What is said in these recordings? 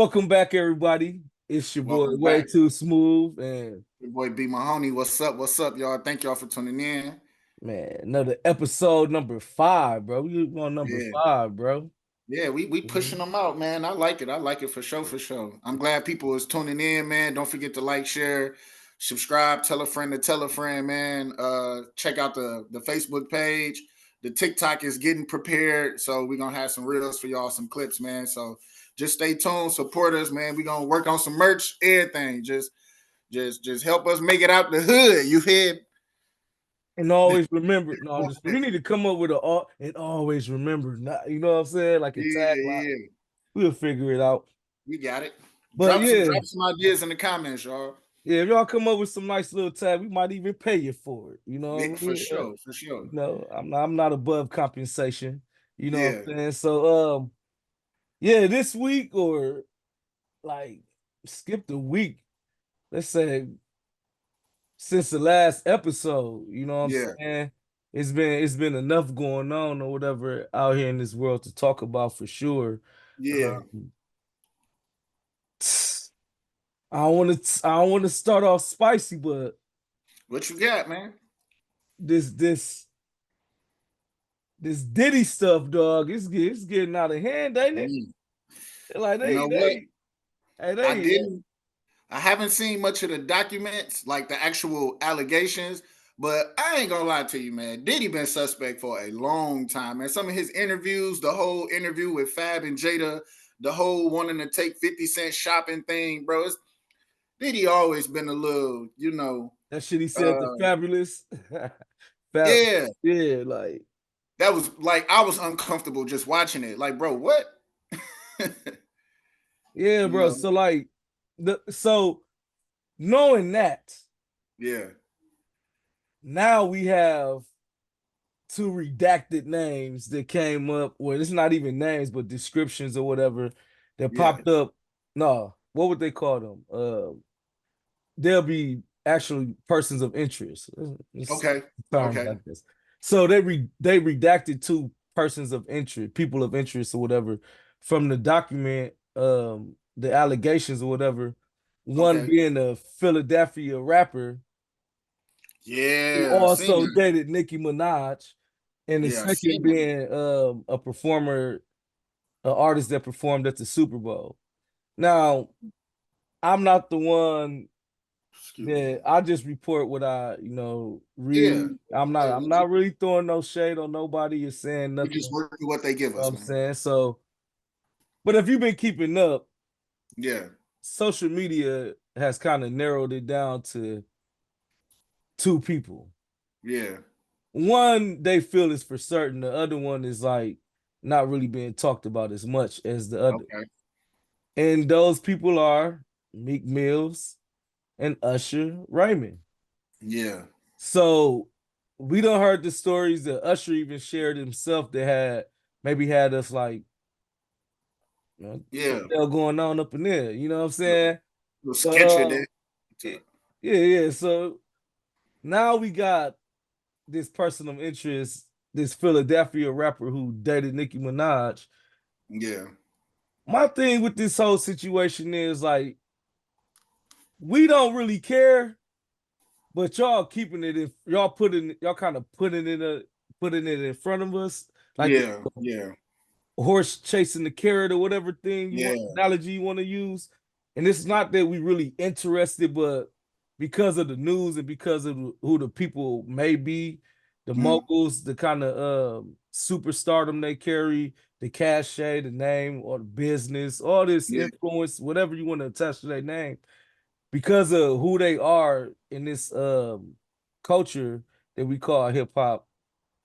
Welcome back, everybody. It's your boy, Welcome Way back. Too Smooth, and Your boy B Mahoney. What's up? What's up, y'all? Thank y'all for tuning in. man, another episode number 5, bro. We on number Yeah. 5, bro. Yeah, we pushing Mhm. them out, man. I like it. I like it for sure, for sure. I'm glad people is tuning in, man. Don't forget to like, share, subscribe, tell a friend to tell a friend, man. Check out the Facebook page. The TikTok is getting prepared. So we're gonna have some reels for y'all, some clips, man. So just stay tuned, support us, man. We're gonna work on some merch, everything. Just help us make it out the hood. You hear? And always remember, no, I'm just we need to come up with and always remember. Not, you know what I'm saying? Like a tagline. Yeah. We'll figure it out. We got it. But yeah, Drop some ideas in the comments, y'all. yeah, if y'all come up with some nice little tag, we might even pay you for it. You know Yeah, what I for mean? sure, for sure. I'm not above compensation. You know what Yeah. I'm saying? So yeah, this week or like skip the week. Let's say since the last episode, you know what I'm Yeah. saying? It's been enough going on or whatever out here in this world to talk about for sure. Yeah. Um, I don't want to start off spicy, but What you got, man? this this this Diddy stuff, dog, it's getting out of hand, ain't it? Mm. Like You know what? I they didn't I haven't seen much of the documents, like the actual allegations, but I ain't gonna lie to you, man. Diddy been suspect for a long time, man. Some of his interviews, the whole interview with Fab and Jada, the whole wanting to take 50 Cent shopping thing, bro. Diddy always been a little, that shit he said the uh fabulous. Fab, yeah, yeah, like that was like I was uncomfortable just watching it. Like, bro, what? yeah, you bro. know, So like so knowing that, yeah, now we have two redacted names that came up. Well, it's not even names, but descriptions or whatever that yeah. popped up. No, what would they call them? They'll be actually persons of interest. It's Okay, terms okay, like this. So they redacted two persons of interest, people of interest or whatever, from the document, the allegations or whatever. One okay. being a Philadelphia rapper who Yeah, I seen also that. dated Nicki Minaj, and the Yeah, I second seen that. being a performer, an artist that performed at the Super Bowl. Now, I'm not the one Excuse me. that I just report what I, Yeah, read. I'm not hey, I'm not really throwing no shade on nobody or saying we nothing. just You work with what they give know what us, I'm man. saying? So, but if you've been keeping up, Yeah, social media has kind of narrowed it down to two people. yeah. One they feel is for certain, the other one is like not really being talked about as much as the other. Okay. And those people are Meek Mills and Usher Raymond. Yeah, So we don't heard the stories that Usher even shared himself that maybe had us like, what yeah. the hell going on up in there? You know what I'm saying? Little But sketch of that. yeah, yeah. So now we got this person of interest, this Philadelphia rapper who dated Nicki Minaj. Yeah. My thing with this whole situation is like we don't really care, but y'all keeping it in, y'all kind of putting it in front of us like Yeah, yeah, horse chasing the carrot or whatever thing you want yeah, analogy you want to use. And it's not that we really interested, but because of the news and because of who the people may be, the mhm, moguls, the kind of superstardom they carry, the cachet, the name, or the business, all this yeah, influence, whatever you want to attach to their name, because of who they are in this culture that we call hip hop,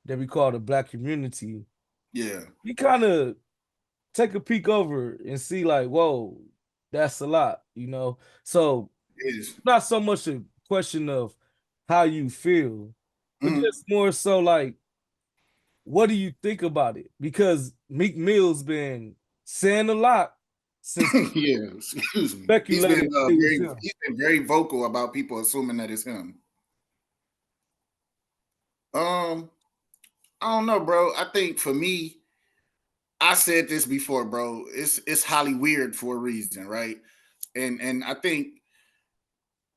that we call the black community, yeah. you kind of take a peek over and see like, whoa, that's a lot, you know. So It is. not so much a question of how you feel, but Mhm. just more so like, what do you think about it? Because Meek Mill's been saying a lot since Yeah, excuse me. speculated it was him. He's been very vocal about people assuming that it's him. Um, I don't know, bro. I think for me, I said this before, bro. It's highly weird for a reason, right? And I think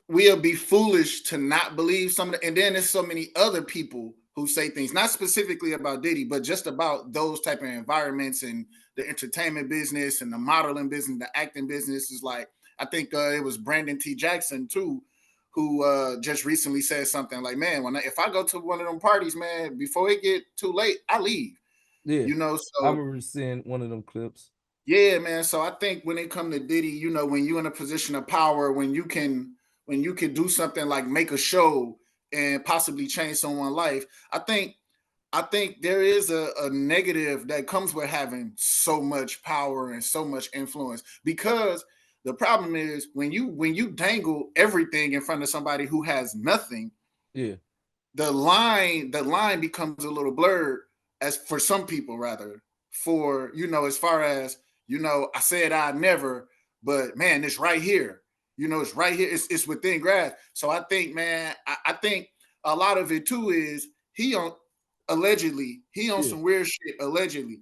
we'll be foolish to not believe something. And then there's so many other people who say things, not specifically about Diddy, but just about those type of environments and the entertainment business and the modeling business, the acting business. Is like, I think it was Brandon T. Jackson too, who just recently said something like, "Man, if I go to one of them parties, man, before it get too late, I leave." Yeah, You know, I so remember seeing one of them clips. yeah, man. So I think when it come to Diddy, you know, when you're in a position of power, when you can do something like make a show and possibly change someone's life, I think there is a negative that comes with having so much power and so much influence, because the problem is when you dangle everything in front of somebody who has nothing, Yeah, the line becomes a little blurred, as for some people rather, for, you know, as far as, you know, I said I never, but man, it's right here. You know, it's right here. It's within grasp. So I think, man, I think a lot of it too is he on allegedly he on yeah, some weird shit allegedly,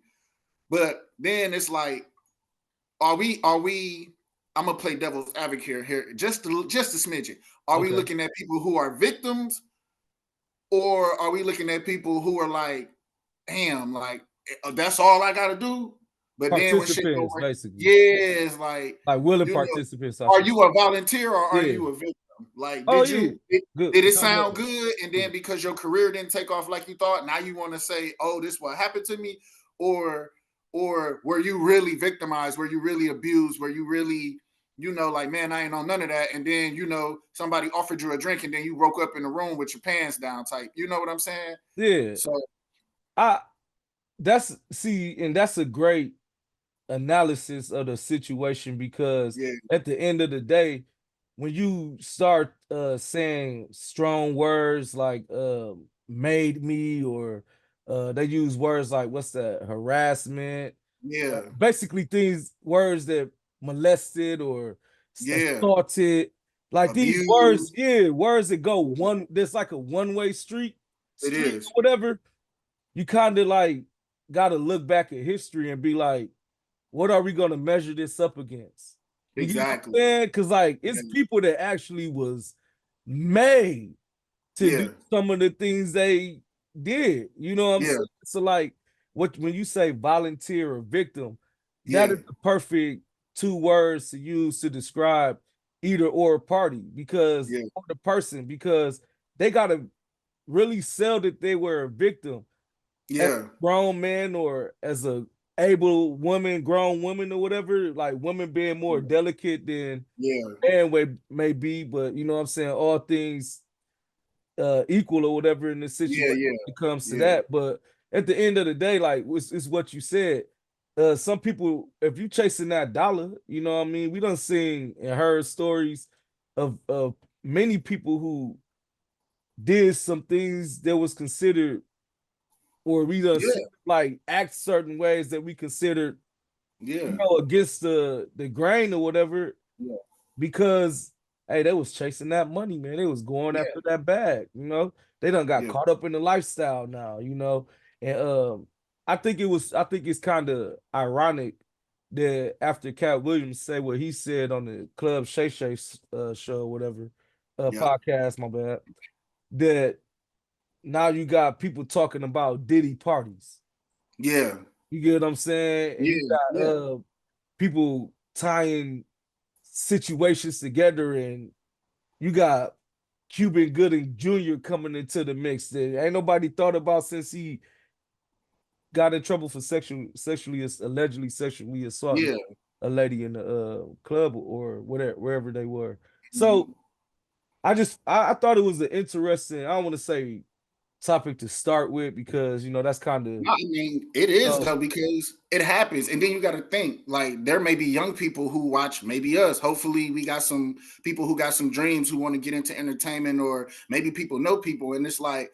but then it's like, are we I'm gonna play devil's advocate here just a smidgen. Are we okay. looking at people who are victims, or are we looking at people who are like, damn, like, that's all I gotta do? But then when shit don't Participants, work, basically, yeah, it's like, like willing you know, participants, I are should you say. a volunteer or are Yeah. you a victim? Like, Oh yeah. Good. did it No, go sound ahead. good? And Yeah. then because your career didn't take off like you thought, now you want to say, oh, this what happened to me? Or were you really victimized? Were you really abused? Were you really, you know, like, man, I ain't on none of that. And then, you know, somebody offered you a drink and then you woke up in the room with your pants down type. You know what I'm saying? Yeah. So I that's see, and that's a great analysis of the situation because yeah, at the end of the day, when you start saying strong words like made me or they use words like what's that harassment, yeah, basically things words that molested or yeah. assaulted, like these words, Abuse. yeah, words that go one, there's like a one-way It street is. or whatever. You kind of like got to look back at history and be like, what are we going to measure this up against? You get what I'm Exactly. saying? Because like Yeah. it's people that actually was made to do Yeah. some of the things they did. You know what I'm Yeah. saying? So like what when you say volunteer or victim, that Yeah. is the perfect two words to use to describe either or party because Yeah. or the person because they gotta really sell that they were a victim as Yeah. a grown man or as a able woman, grown woman or whatever, like women being more delicate than Yeah. man may be, but you know what I'm saying, all things equal or whatever in this Yeah. situation Yeah. when it comes to Yeah. that. But at the end of the day, like it's what you said. Some people, if you chasing that dollar, you know what I mean. We done seen and heard stories of many people who did some things that was considered, or we done Yeah. seen like act certain ways that we considered, you Yeah. know, against the grain or whatever, Yeah. because hey, they was chasing that money, man. They was going Yeah. after that bag, you know. They done got Yeah. caught up in the lifestyle now, you know. And I think it's kind of ironic that after Cat Williams say what he said on the Club Shay Shay show, or whatever, Yeah. podcast, my bad, that now you got people talking about Diddy parties. Yeah. You get what I'm saying? And you Yeah. got Yeah. people tying situations together, and you got Cuban Gooding Jr. coming into the mix that ain't nobody thought about since he got in trouble for allegedly sexually assaulting Yeah. a lady in the club or whatever wherever they were. So Mhm. I thought it was an interesting, I don't want to say topic to start with because you know that's kind of No, I mean, it is uh, though, because it happens. And then you got to think, like, there may be young people who watch maybe us. Hopefully, we got some people who got some dreams who want to get into entertainment, or maybe people know people. And it's like,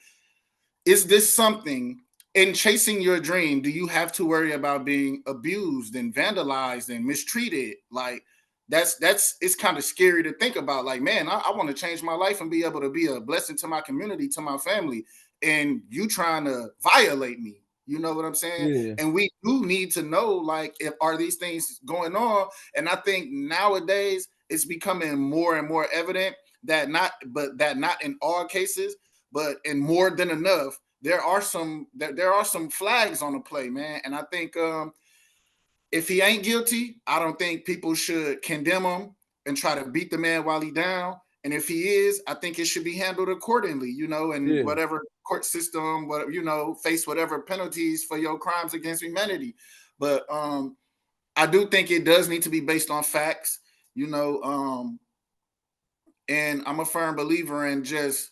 is this something in chasing your dream? Do you have to worry about being abused and vandalized and mistreated? Like, that's it's kind of scary to think about. Like, man, I want to change my life and be able to be a blessing to my community, to my family, and you trying to violate me. You know what I'm saying? Yeah. And we do need to know, like, if are these things going on? And I think nowadays it's becoming more and more evident that not in all cases, but in more than enough, there are some flags on the play, man. And I think if he ain't guilty, I don't think people should condemn him and try to beat the man while he down. And if he is, I think it should be handled accordingly, and Yeah. whatever court system, face whatever penalties for your crimes against humanity. But I do think it does need to be based on facts, and I'm a firm believer in just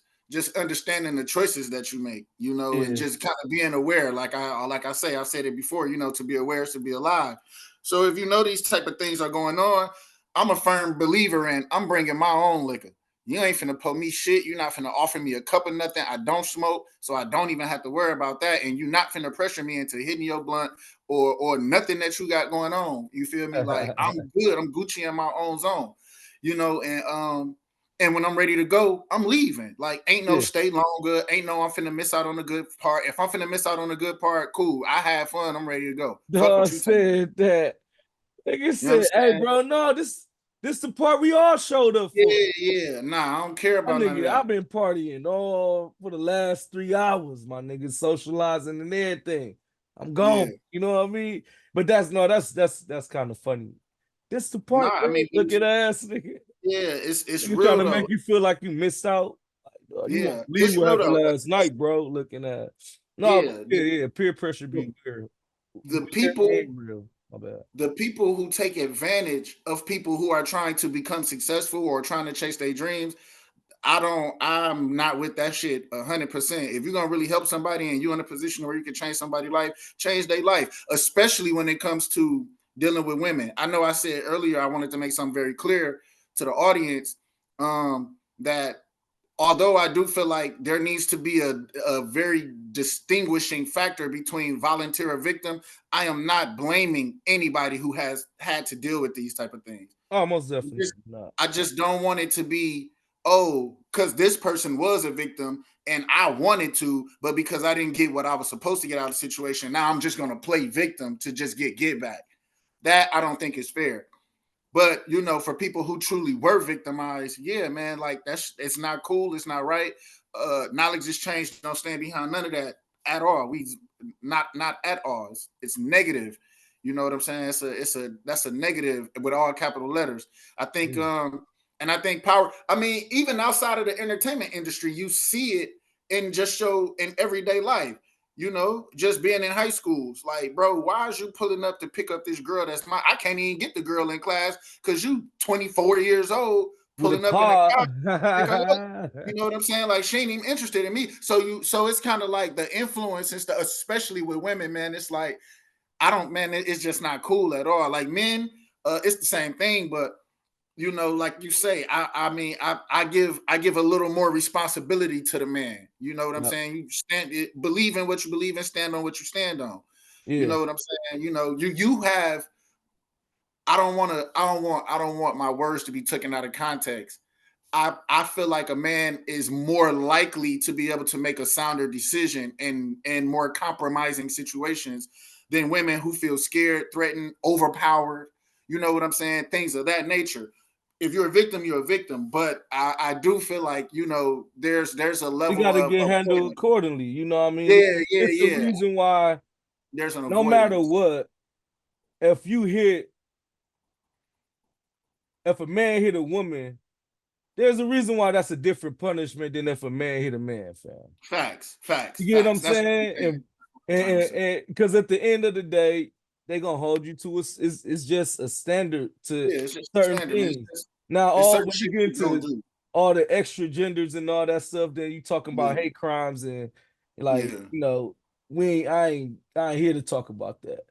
understanding the choices that you make, and Yeah. just kind of being aware. Like I say, I've said it before, to be aware is to be alive. So if you know these type of things are going on, I'm a firm believer in I'm bringing my own liquor. You ain't finna put me shit. You're not finna offer me a cup of nothing. I don't smoke, so I don't even have to worry about that. And you're not finna pressure me into hitting your blunt or nothing that you got going on. You feel me? Like I'm good. I'm Gucci in my own zone, and when I'm ready to go, I'm leaving. Like, ain't no Yeah. stay longer. Ain't no I'm finna miss out on the good part. If I'm finna miss out on the good part, cool. I had fun. I'm ready to go. Fuck Dog what you think. said that. Nigga You know what I'm said, "Hey, saying? bro, no, this the part we all showed up for." Yeah, yeah. Nah, I don't care My about none of nigga, that. I've been partying all for the last 3 hours, my nigga, socializing and everything. I'm Yeah. gone. You know what I mean? But that's kind of funny. This the part, Nah, I bro. mean, Look at ass, nigga. yeah, it's Nigga trying real to though. make you feel like you missed out. You won't Yeah, believe it's what real happened though. last night, bro. Looking at no, but Yeah, yeah. Peer pressure be the, weird. the Weird people and real. My bad. the people who take advantage of people who are trying to become successful or trying to chase their dreams, I'm not with that shit 100%. If you're gonna really help somebody and you're in a position where you can change somebody's life, change their life, especially when it comes to dealing with women. I know I said earlier I wanted to make something very clear to the audience, that although I do feel like there needs to be a very distinguishing factor between volunteer or victim, I am not blaming anybody who has had to deal with these type of things. Oh, most definitely Just, not. I just don't want it to be, oh, because this person was a victim and I wanted to, but because I didn't get what I was supposed to get out of the situation, now I'm just going to play victim to just get back. That I don't think is fair. But for people who truly were victimized, yeah, man, like it's not cool, it's not right. Knowledge is changed. Don't stand behind none of that at all. We not at all. It's negative. You know what I'm saying? That's a negative with all capital letters. I think Yeah. and I think power. I mean, even outside of the entertainment industry, you see it in everyday life. Just being in high schools, like, bro, why is you pulling up to pick up this girl I can't even get the girl in class because you 24 years old With a pulling up in a car. Pick her up. car. You know what I'm saying? Like, she ain't even interested in me. So it's kind of like the influence and stuff, especially with women, man. It's like, I don't, man, it's just not cool at all. Like men, it's the same thing, but like you say, I mean, I give a little more responsibility to the man. You know what I'm Yeah. saying? Believe in what you believe in, stand on what you stand on. You Yeah. know what I'm saying? You have. I don't want my words to be taken out of context. I feel like a man is more likely to be able to make a sounder decision in more compromising situations than women who feel scared, threatened, overpowered. You know what I'm saying? Things of that nature. If you're a victim, you're a victim. But I do feel like there's a You level got to of get handled avoidance. accordingly. You know what I mean? Yeah, yeah, It's the yeah. reason why, There's an no matter avoidance. what, if you hit, if a man hit a woman, there's a reason why that's a different punishment than if a man hit a man, fam. Facts, facts, You get what I'm facts. That's what I'm saying? saying. Trying to say. And because at the end of the day, they gonna hold you to it's just a standard to Yeah, it's just a certain standard. things. Now, It's all certain when you shit get people don't into do. all the extra genders and all that stuff, then you talking about Yeah, hate crimes and like, yeah, I ain't here to talk about that.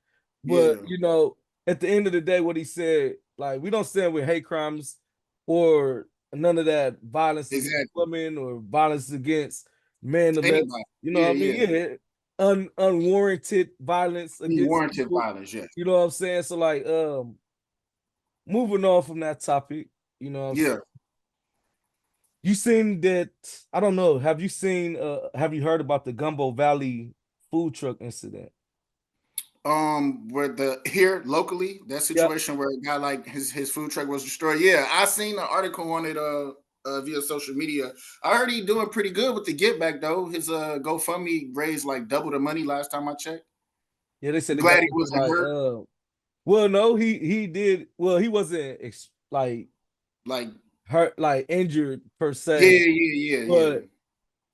But yeah. at the end of the day, what he said, like, we don't stand with hate crimes or none of that violence against Exactly. women or violence against men unless, Anybody. you know Yeah, what I mean? yeah. Yeah, unwarranted violence against Unwarranted people. violence. Yes. You know what I'm saying? So like, moving on from that topic, you know what I'm saying? Yeah. You seen that? I don't know. Have you heard about the Gumbo Valley food truck incident? Where the here locally, that Yep. situation where a guy like his food truck was destroyed. Yeah, I seen an article on it via social media. I heard he doing pretty good with the get back though. His GoFundMe raised like double the money last time I checked. Yeah, they I'm said the guy glad he was wasn't like, hurt. well, no, he did. Well, he wasn't like Like, hurt, like injured per yeah, se, yeah, yeah, yeah. but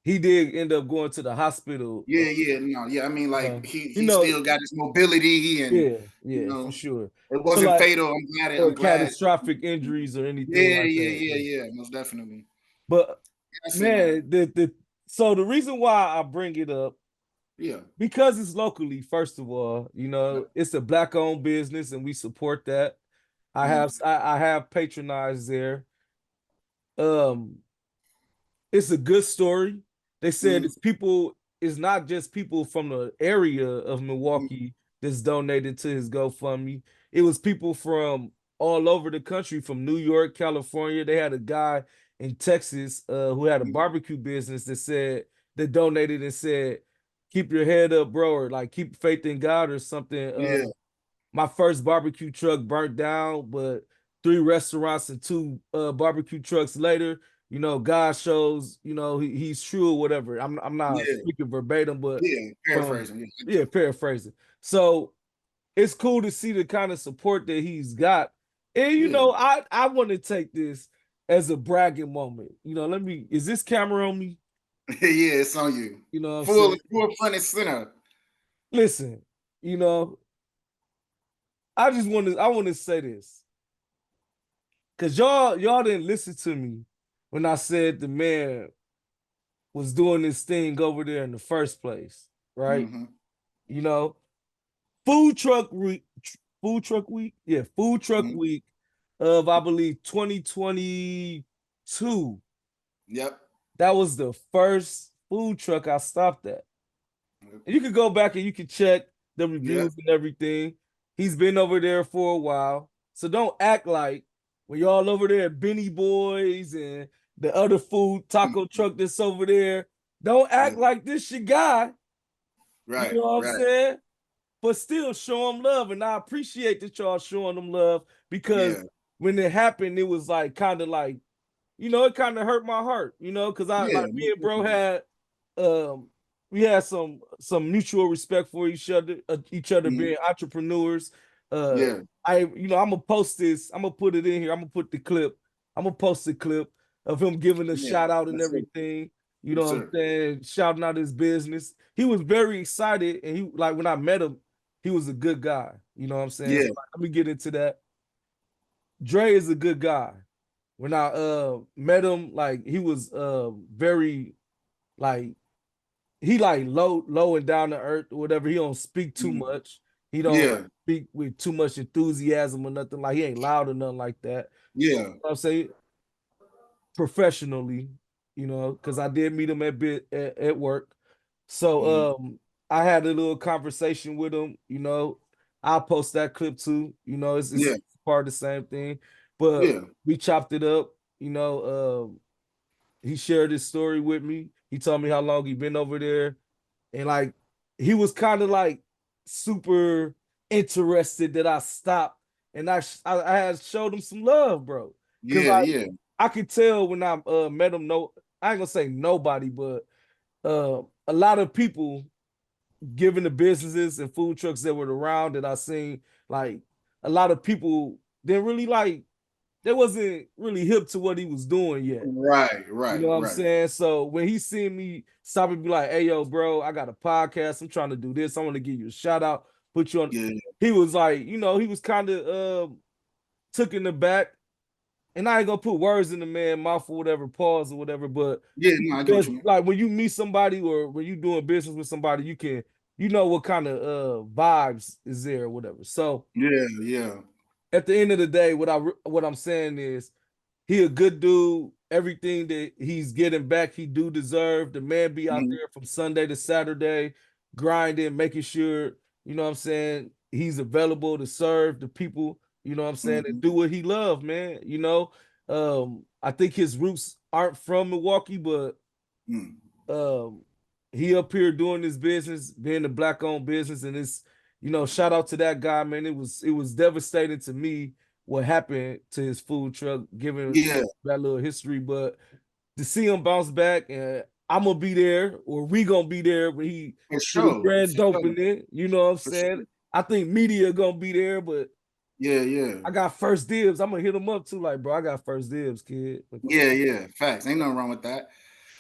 he did end up going to the hospital. Yeah, yeah, no, yeah. I mean, like You he know, still got his mobility, and yeah, you yeah, for know, sure. it But wasn't like fatal. I'm glad. I'm glad. catastrophic injuries or anything Yeah, like yeah, that. yeah, Yeah. yeah. Most definitely. But Yeah, I seen that. man, the so the reason why I bring it up Yeah. because it's locally. First of all, Yep. it's a black-owned business, and we support that. Mhm. I have patronized there. Um, it's a good story. They said Mhm. it's not just people from the area of Mhm. Milwaukee that's donated to his GoFundMe. It was people from all over the country, from New York, California. They had a guy in Texas who had a Mhm. barbecue business that donated and said, "Keep your head up, bro," or like keep faith in God or something. Yeah. My first barbecue truck burnt down, but 3 restaurants and 2 barbecue trucks later, God shows, he's true or whatever. I'm not Yeah. speaking verbatim, but Yeah. from Paraphrasing. Yeah. paraphrasing. So it's cool to see the kind of support that he's got. And Yeah. I want to take this as a bragging moment. Is this camera on me? Yeah. It's on you. You know what I'm saying? Full front and center. Listen, you know, I want to say this. Cause y'all didn't listen to me when I said the man was doing this thing over there in the first place, right? Mm-hmm. You know, food truck week, yeah, food truck Mm-hmm. week of I believe 2022. Yep. That was the first food truck I stopped at. And you can go back and you can check the Yep. reviews and everything. He's been over there for a while. So don't act like when y'all over there at Benny Boys and the other food taco Mm-hmm. truck that's over there, don't Yeah. act like this your guy. You Right. know what I'm Right. saying? But still show him love. And I appreciate that y'all showing him love because Yeah. when it happened, it was like kind of like it kind of hurt my heart, because I Yeah. like me Most and bro definitely. had we had some mutual respect for each other Mm-hmm. being entrepreneurs. Uh Yeah. I'm gonna post this, I'm gonna put it in here, I'm gonna put the clip, I'm gonna post the clip of him giving a Yeah. shout out and Yes, sir. everything. You know Yes, what I'm sir. saying? Shouting out his business. He was very excited, and he like when I met him, he was a good guy. You know what I'm saying? So Yeah. like, let me get into that. Dre is a good guy. When I met him, like he was very like he like low and down to earth or whatever. He don't speak too Mm-hmm. much. He don't like Yeah. speak with too much enthusiasm or nothing. Like he ain't loud or nothing like that. Yeah. You know what I'm saying professionally, because I did meet him at work. Mm-hmm. So I had a little conversation with him, I'll post that clip too. It's Yeah. part of the same thing. But Yeah. we chopped it up, he shared his story with me. He told me how long he been over there. And like he was kind of like super interested that I stopped and I had showed him some love, bro. Cause Yeah. like Yeah. I could tell when I met him. No, I ain't gonna say nobody, but a lot of people, given the businesses and food trucks that were around that I seen, like a lot of people didn't really like. They wasn't really hip to what he was doing yet. Right. You Right. know what I'm Right. saying? So when he seen me stop and be like, "Hey, yo, bro, I got a podcast. I'm trying to do this. I want to give you a shout out. Put you on." Yeah. He was like, he was kind of took in the back. And I ain't gonna put words in the man's mouth or whatever, pause or whatever. But Yeah. No, I get what there's you mean. like when you meet somebody or when you doing business with somebody, you know what kind of vibes is there or whatever. So Yeah. Yeah. at the end of the day, what I'm saying is he a good dude. Everything that he's getting back, he do deserve. The man be out Mhm. there from Sunday to Saturday, grinding, making sure, what I'm saying, he's available to serve the people, what I'm saying, and Mhm. do what he love, man. I think his roots aren't from Milwaukee, but Mm. um he up here doing his business, being a black-owned business, and it's, shout out to that guy, man. It was devastating to me what happened to his food truck, given Yeah, that little history. But to see him bounce back, and I'm gonna be there, or we gonna be there when he for put his sure. grand For sure. opening. You know what I'm For saying? sure. I think media gonna be there, but Yeah, yeah. I got first dibs. I'm gonna hit him up too, like, bro, I got first dibs, kid. Yeah, yeah. Facts. Ain't nothing wrong with that.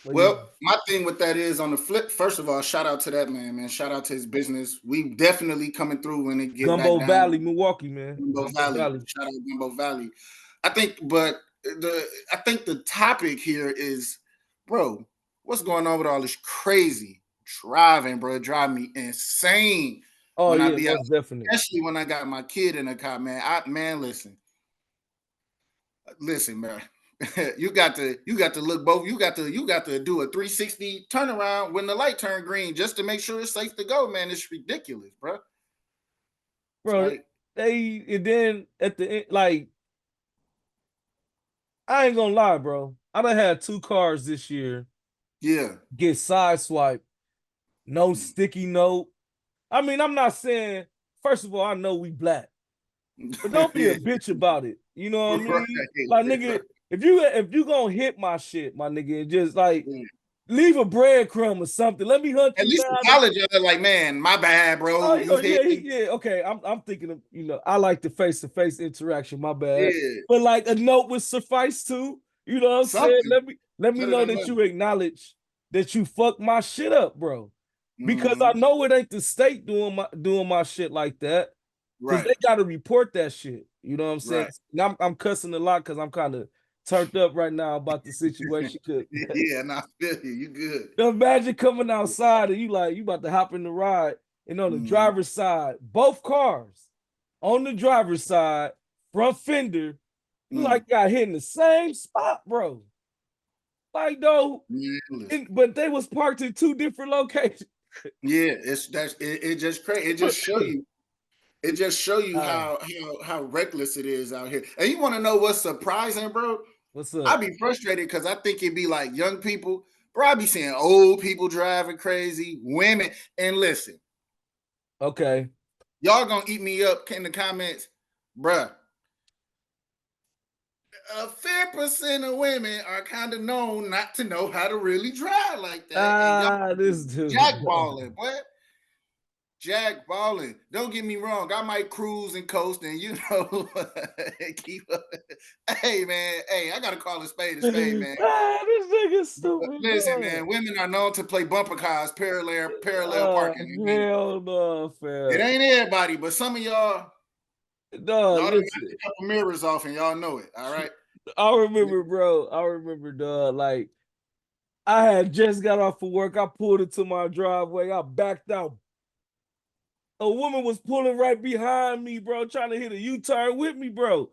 But yeah, Well, my thing with that is on the flip, first of all, shout out to that man. Shout out to his business. We definitely coming through when it get back Gumbo down. Valley, Milwaukee, man. Gumbo Gumbo Valley. Valley. Shout out Gumbo Valley. I think the topic here is, bro, what's going on with all this crazy driving, bro? It drive me insane Oh when I yeah, be out, most definitely. especially when I got my kid in the car, man. Listen, man. you got to look both. You got to do a 360 turnaround when the light turn green just to make sure it's safe to go, man. It's ridiculous, bro. It's Bro, like, and then at the end, like, I ain't gonna lie, bro. I done had 2 cars this year yeah. get sideswiped, no sticky note. I mean, I'm not saying, first of all, I know we black, but don't be a Yeah. bitch about it. You know what I Right. mean? Like, nigga, if you gonna hit my shit, my nigga, just like Yeah. leave a breadcrumb or something. Let me hunt At you least down. apologize, like, man, my bad, bro. Oh, You hit yeah, me. yeah. Okay, I'm thinking of, I like the face-to-face interaction. My bad, Yeah. but like a note would suffice too. You know what I'm saying? Something Let me better know than that nothing. you acknowledge that you fucked my shit up, bro. Because I Hmm. know it ain't the state doing my shit like that. Because Right. they got to report that shit. You know what I'm saying? Right. And I'm cussing a lot because I'm kind of turned up right now about the situation. Cause Yeah, and I feel you. You good. imagine coming outside and you about to hop in the ride, and on the Mhm. driver's side, both cars on the driver's side, front fender, you Mm. like got hit in the same spot, bro. Like though, Man, listen. but they was parked in 2 different locations. Yeah, it just crazy. It just show you. It just show you Ah, how reckless it is out here. And you want to know what's surprising, bro? what's I up? be frustrated because I think it'd be like young people. Bro, I be seeing old people driving crazy, women. And listen, Okay. y'all gonna eat me up in the comments, bruh. A fair percent of women are kind of known not to know how to really drive like that, and y'all This dude. jackballing, boy. Jack balling. Don't get me wrong. I might cruise and coast and keep up. Hey man, hey, I gotta call a spade, man. This nigga stupid, Listen, dog. man, women are known to play bumper cars, parallel parking. I mean, Hell no, it fam. ain't everybody, but some of Dog, y'all done knocked listen. a couple mirrors off and y'all know it. All right. I remember, bro. I remember, dog. Like, I had just got off of work. I pulled into my driveway. I backed out. A woman was pulling right behind me, bro, trying to hit a U-turn with me, bro.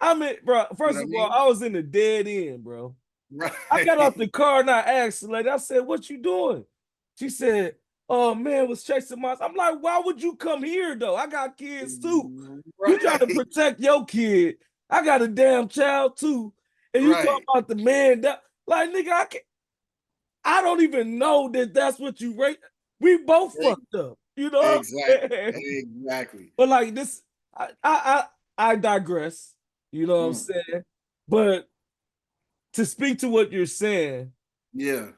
I mean, bro, You know first what I of all, mean? I was in the dead end, bro. I got off the Right. car and I asked the lady, I said, what you doing? She said, oh man, was chasing my. I'm like, why would you come here though? I got kids too. You trying to Right. protect your kid. I got a damn child too. And you talking Right. about the man that, like, nigga, I don't even know that that's what you rate. We both fucked up, you know? Exactly. Exactly. But like this, I digress. You know what I'm Mm. saying? But to speak to what you're saying, Yeah.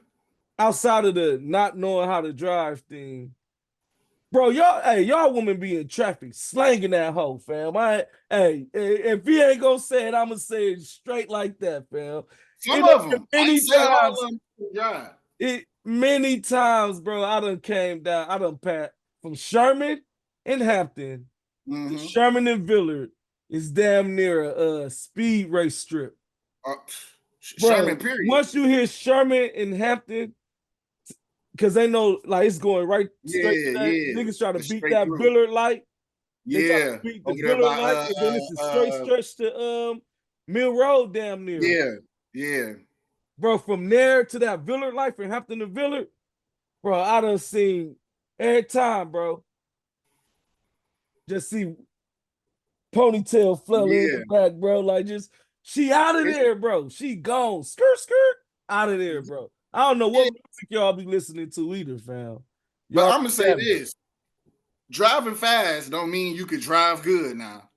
outside of the not knowing how to drive thing, bro, y'all women be in traffic slanging that hoe, fam. If he ain't gonna say it, I'm gonna say it straight like that, fam. Some It done of been them. I ain't many say all of times. them can drive. Many times, bro. I done came down. I done passed from Sherman and Hampton to Mm-hmm. Sherman and Villard. Is damn near a speed race strip, Uh, bro. Sherman, period. Once you hit Sherman and Hampton, because they know like it's going right straight Yeah, to that. yeah. Niggas try to It's beat straight that through. Villard light. They try to Yeah. beat the Over there Villard by light, and then it's a straight stretch to Mill Road, damn near. yeah, yeah. Bro, from there to that Villard light from Hampton to Villard, bro, I done seen every time, bro. Just see ponytail fella in the Yeah. back, bro. Like just she out of It's there, bro. She gone. Skirt, skirt, out of there, bro. I don't know Yeah. what music y'all be listening to either, fam. But Y'all I'm gonna say this: driving fast don't mean you could drive good. Now,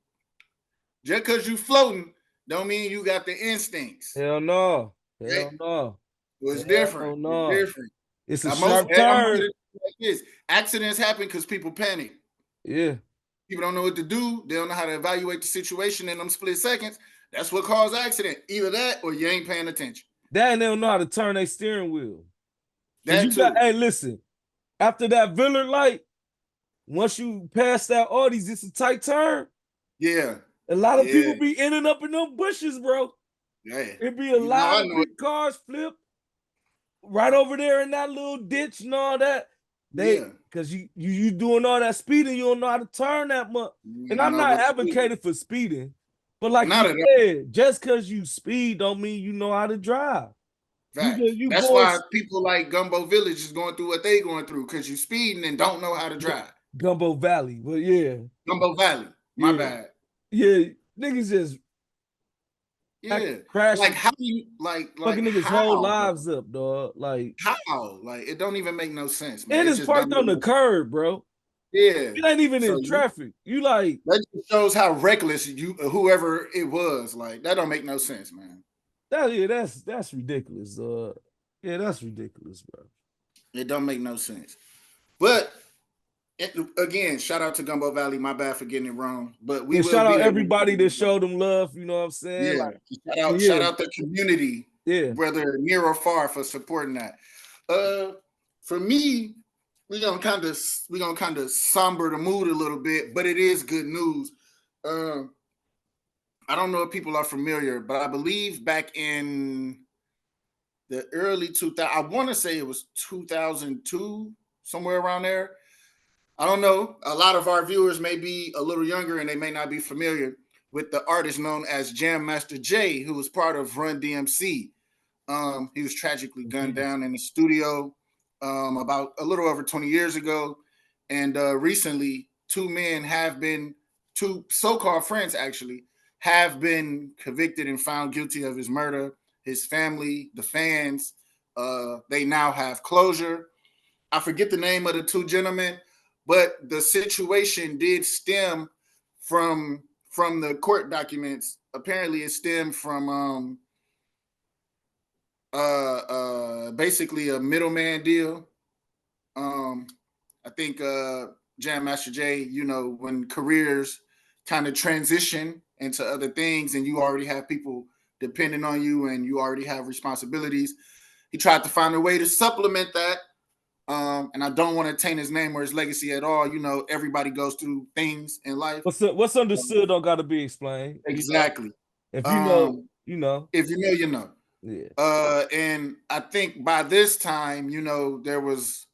just because you floating, don't mean you got the instincts. hell no. Right? Hell no. So it's different. Hell It's no. different. It's a I'm gonna sharp put turn. it like this: accidents happen because people panic. Yeah. People don't know what to do. They don't know how to evaluate the situation in them split seconds. That's what caused accident. Either that or you ain't paying attention. That and they don't know how to turn their steering wheel. And That you got, too. hey, listen, after that Villard light, once you pass that Audis, it's a tight turn. Yeah. A lot of Yeah. people be ending up in them bushes, bro. Yeah. It be a You know lot I of know it. big cars flip right over there in that little ditch and all that. Yeah. Cause you doing all that speeding, you don't know how to turn that much. You And don't I'm know not what to do. advocating for speeding, but like you Not at all. said, just cause you speed don't mean you know how to drive. Facts. You That's going why people like Gumbo Village is going through what they going through because you speeding and don't know how to drive. Gumbo Valley, but yeah, Gumbo Valley. My yeah, bad. yeah. Niggas just Yeah. Like crashing, how do you like fucking niggas' whole how, bro? lives up, dog. Like, How? Like it don't even make no sense, man. and It it's just don't parked on make the no sense. curb, bro. Yeah. It ain't even So in traffic. You like, that just shows how reckless you whoever it was. Like that don't make no sense, man. that's ridiculous. Yeah, that's ridiculous, bro. It don't make no sense. But again, shout out to Gumbo Valley. My bad for getting it wrong. But we Yeah, will shout be out there. everybody that showed them love. You know what I'm saying? Yeah. Like, Shout yeah, out the community, yeah. whether near or far, for supporting that. For me, we're gonna kind of somber the mood a little bit, but it is good news. I don't know if people are familiar, but I believe back in the early 2000, I want to say it was 2002, somewhere around there. I don't know. A lot of our viewers may be a little younger and they may not be familiar with the artist known as Jam Master Jay, who was part of Run DMC. He was tragically gunned down in the studio about a little over 20 years ago. And recently, two so-called friends actually, have been convicted and found guilty of his murder. His family, the fans, they now have closure. I forget the name of the two gentlemen, but the situation did stem from the court documents. Apparently, it stemmed from basically a middleman deal. I think Jam Master Jay, when careers kind of transition into other things and you already have people depending on you and you already have responsibilities, he tried to find a way to supplement that. And I don't want to taint his name or his legacy at all. Everybody goes through things in life. What's understood don't got to be explained. You know, Exactly. if you know, Um, you know. if you know, you know. Yeah. And I think by this time, there was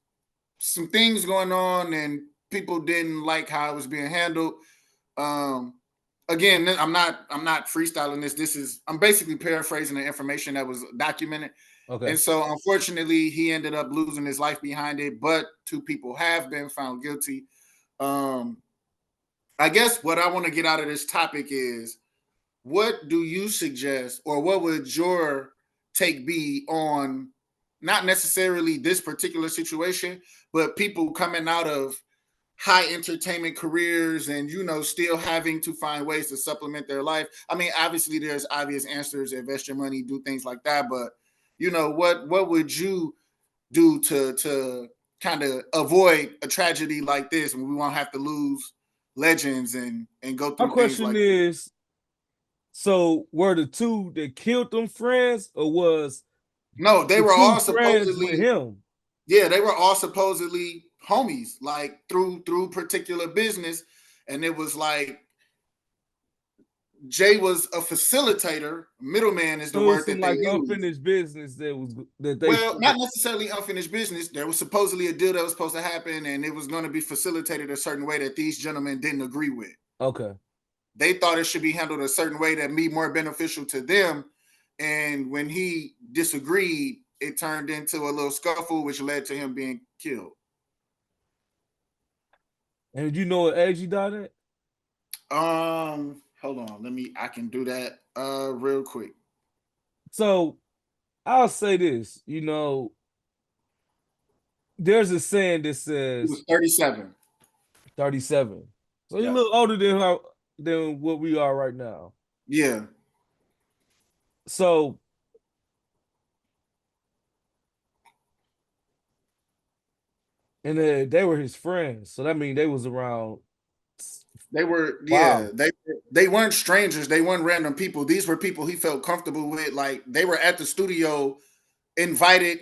some things going on and people didn't like how it was being handled. Um, Again, I'm not freestyling this. I'm basically paraphrasing the information that was documented. Okay. And so unfortunately, he ended up losing his life behind it, but two people have been found guilty. Um, I guess what I want to get out of this topic is what do you suggest or what would your take be on not necessarily this particular situation, but people coming out of high entertainment careers and still having to find ways to supplement their life? I mean, obviously there's obvious answers: invest your money, do things like that. But what would you do to kind of avoid a tragedy like this when we won't have to lose legends and go My through things question like this? is, so were the two that killed them friends, or was No, they the were two all friends with supposedly, him? yeah, they were all supposedly homies, like through particular business. And it was like Jay was a facilitator. Middleman is the So it was word some that they like use. unfinished business that they Well, not necessarily unfinished business. There was supposedly a deal that was supposed to happen, and it was going to be facilitated a certain way that these gentlemen didn't agree with. Okay. They thought it should be handled a certain way that be more beneficial to them. And when he disagreed, it turned into a little scuffle, which led to him being killed. And you know what age he died at? Hold on. I can do that real quick. So I'll say this, there's a saying that He says was 37. 37. So you're a Yeah. little older than what we are right now. Yeah. So and they were his friends. So that means they was around. They were, yeah, Wow. they weren't strangers. They weren't random people. These were people he felt comfortable with. Like they were at the studio, invited.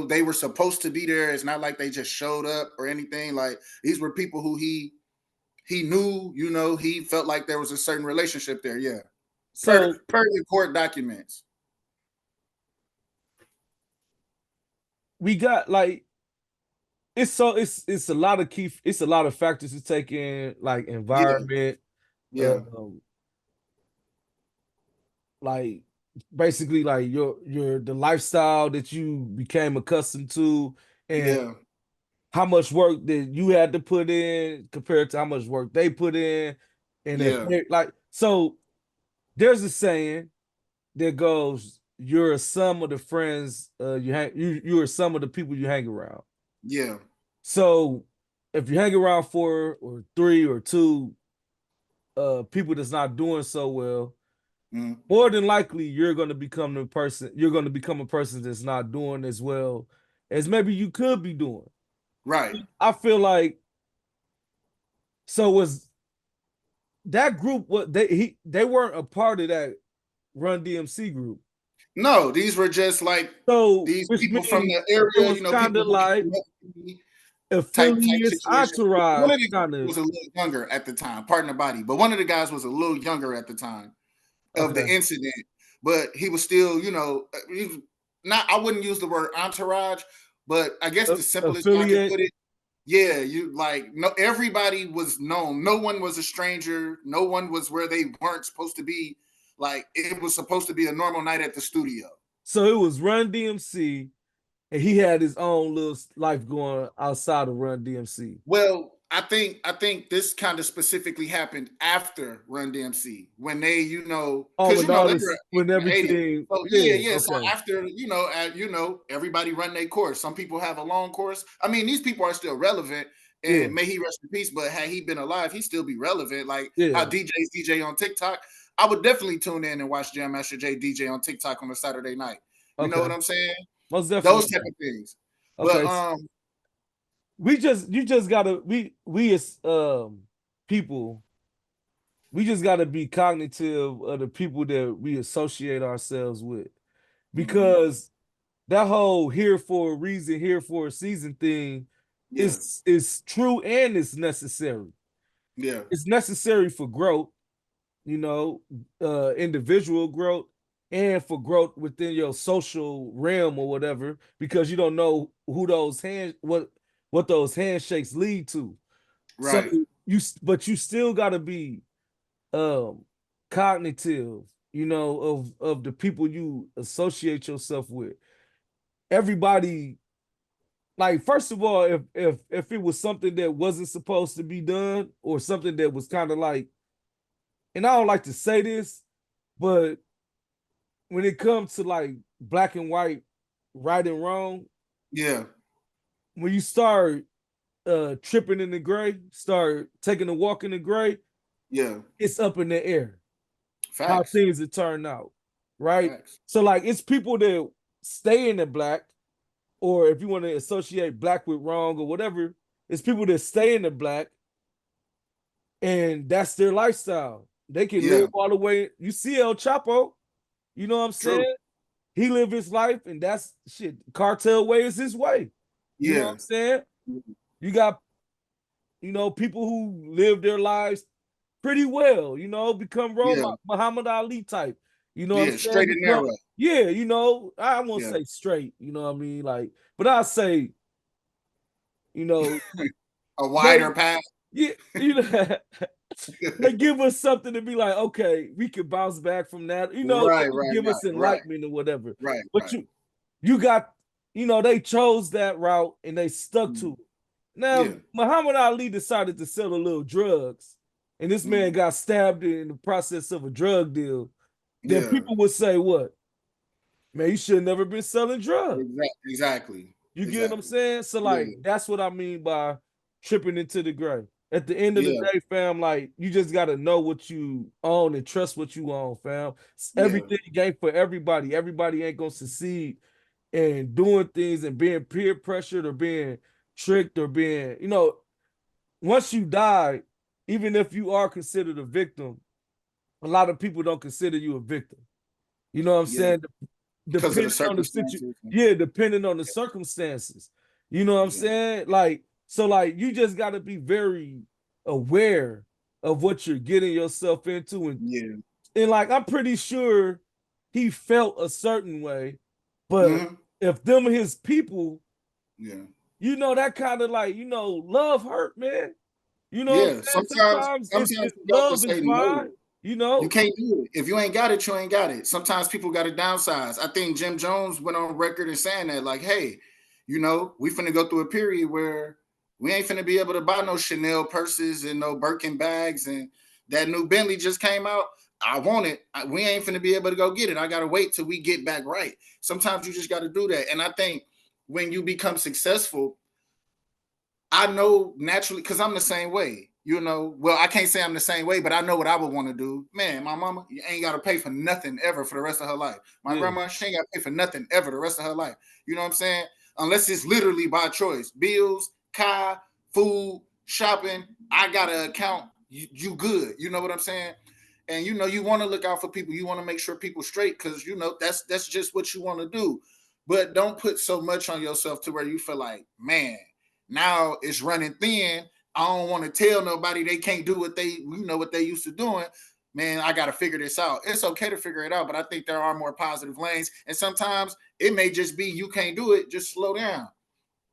They were supposed to be there. It's not like they just showed up or anything. Like these were people who he knew. He felt like there was a certain relationship there. Yeah, per So per the court documents. we got like it's a lot of it's a lot of factors to take in, like Yeah, environment, yeah, um, like basically like your the lifestyle that you became accustomed to, and yeah, how much work that you had to put in compared to how much work they put in. And if yeah, they like, so there's a saying that goes, you're a sum of the friends you're a sum of the people you hang around. yeah, So if you hang around four or three or two people that's not doing so well, mm, more than likely you're going to become a person that's not doing as well as maybe you could be doing. right. I feel like, so was that group, what they weren't a part of that Run DMC group. No, these were just like So these which people from means the it area. was kind People of who like came up to me, type affiliates, situation. One entourage of the kind guys of. was a little younger at the time, pardon the body, but one of the guys was a little younger at the time of the Okay. incident. But he was still, he was not. I wouldn't use the word entourage, but I guess the simplest way I could Affiliate. put it, yeah, you like no. Everybody was known. No one was a stranger. No one was where they weren't supposed to be. Like it was supposed to be a normal night at the studio. So it was Run DMC, and he had his own little life going outside of Run DMC. Well, I think this kind of specifically happened after Run DMC when they, Oh, because when all they were this, when in the 80s. everything, So yeah, yeah, yeah. So okay, after, everybody run their course. Some people have a long course. I mean, these people are still relevant, yeah, and may he rest in peace. But had he been alive, he'd still be relevant. Like how yeah, DJs DJ on TikTok. I would definitely tune in and watch Jam Master Jay DJ on TikTok on a Saturday night. You know okay, what I'm saying? most Those definitely. type of things. But Okay, you just gotta we as people, we just gotta be cognitive of the people that we associate ourselves with, mhm. because that whole here for a reason, here for a season thing Yeah, is true and it's necessary. yeah, It's necessary for growth, you know, individual growth, and for growth within your social realm or whatever, because you don't know who those hands what those handshakes lead to. So right. but you still got to be um cognitive, of the people you associate yourself with. Everybody, like, first of all, if it was something that wasn't supposed to be done, or something that was kind of like, and I don't like to say this, but when it comes to like black and white, right and wrong, Yeah, when you start tripping in the gray, start taking a walk in the gray, yeah. it's up in the air how Facts. things would turn out, right? Facts. So like it's people that stay in the black, or if you want to associate black with wrong or whatever, it's people that stay in the black, and that's their lifestyle. They can Yeah, live all the way. You see El Chapo, you know what I'm true. saying? He lived his life, and that's shit. Cartel way is his way. You know what Yeah. I'm saying? You got, people who live their lives pretty well, become Yeah. Muhammad Ali type. You know what I'm Yeah. saying? Straight and Become, narrow. yeah, I won't Yeah. say straight, you know what I mean? Like, but I say, you know, A they wider path. yeah, they give us something to be like, okay, we can bounce back from that. Right, They right, give right, us right, enlightenment or whatever. right, But right. you got, they chose that route and they stuck to Mm. it. Now, Yeah. Muhammad Ali decided to sell a little drugs, and this man Mm. got stabbed in the process of a drug deal. Then Yeah. people would say, what? man, you should have never been selling drugs. Exactly. You get what I'm saying? So like that's what I mean by tripping into the gray. At the end of the day, fam, like you just gotta know what you own and trust what you own, fam. Everything ain't for everybody. Everybody ain't gonna succeed in doing things and being peer pressured or being tricked or being, once you die, even if you are considered a victim, a lot of people don't consider you a victim. You know what I'm saying? Because of the Depending on the circumstances. depending on the circumstances. You know what I'm saying? Like, so like you just gotta be very aware of what you're getting yourself into. And like I'm pretty sure he felt a certain way, but if them his people, that kind of like, love hurt, man. You know what I'm saying? Sometimes it's love is fine. You can't do it. If you ain't got it, you ain't got it. Sometimes people got to downsize. I think Jim Jones went on record and saying that, like, hey, we finna go through a period where we ain't finna be able to buy no Chanel purses and no Birkin bags, and that new Bentley just came out. I want it. We ain't finna be able to go get it. I gotta wait till we get back right. Sometimes you just got to do that. And I think when you become successful, I know naturally, because I'm the same way. Well, I can't say I'm the same way, but I know what I would want to do. Man, my mama ain't got to pay for nothing ever for the rest of her life. My grandma, she ain't got to pay for nothing ever the rest of her life. You know what I'm saying? Unless it's literally by choice. Bills, car, food, shopping. I got an account. You good. You know what I'm saying? And, you want to look out for people. You want to make sure people straight because, that's just what you want to do. But don't put so much on yourself to where you feel like, man, now it's running thin. I don't want to tell nobody they can't do what they used to doing. Man, I got to figure this out. It's okay to figure it out, but I think there are more positive lanes. And sometimes it may just be you can't do it. Just slow down.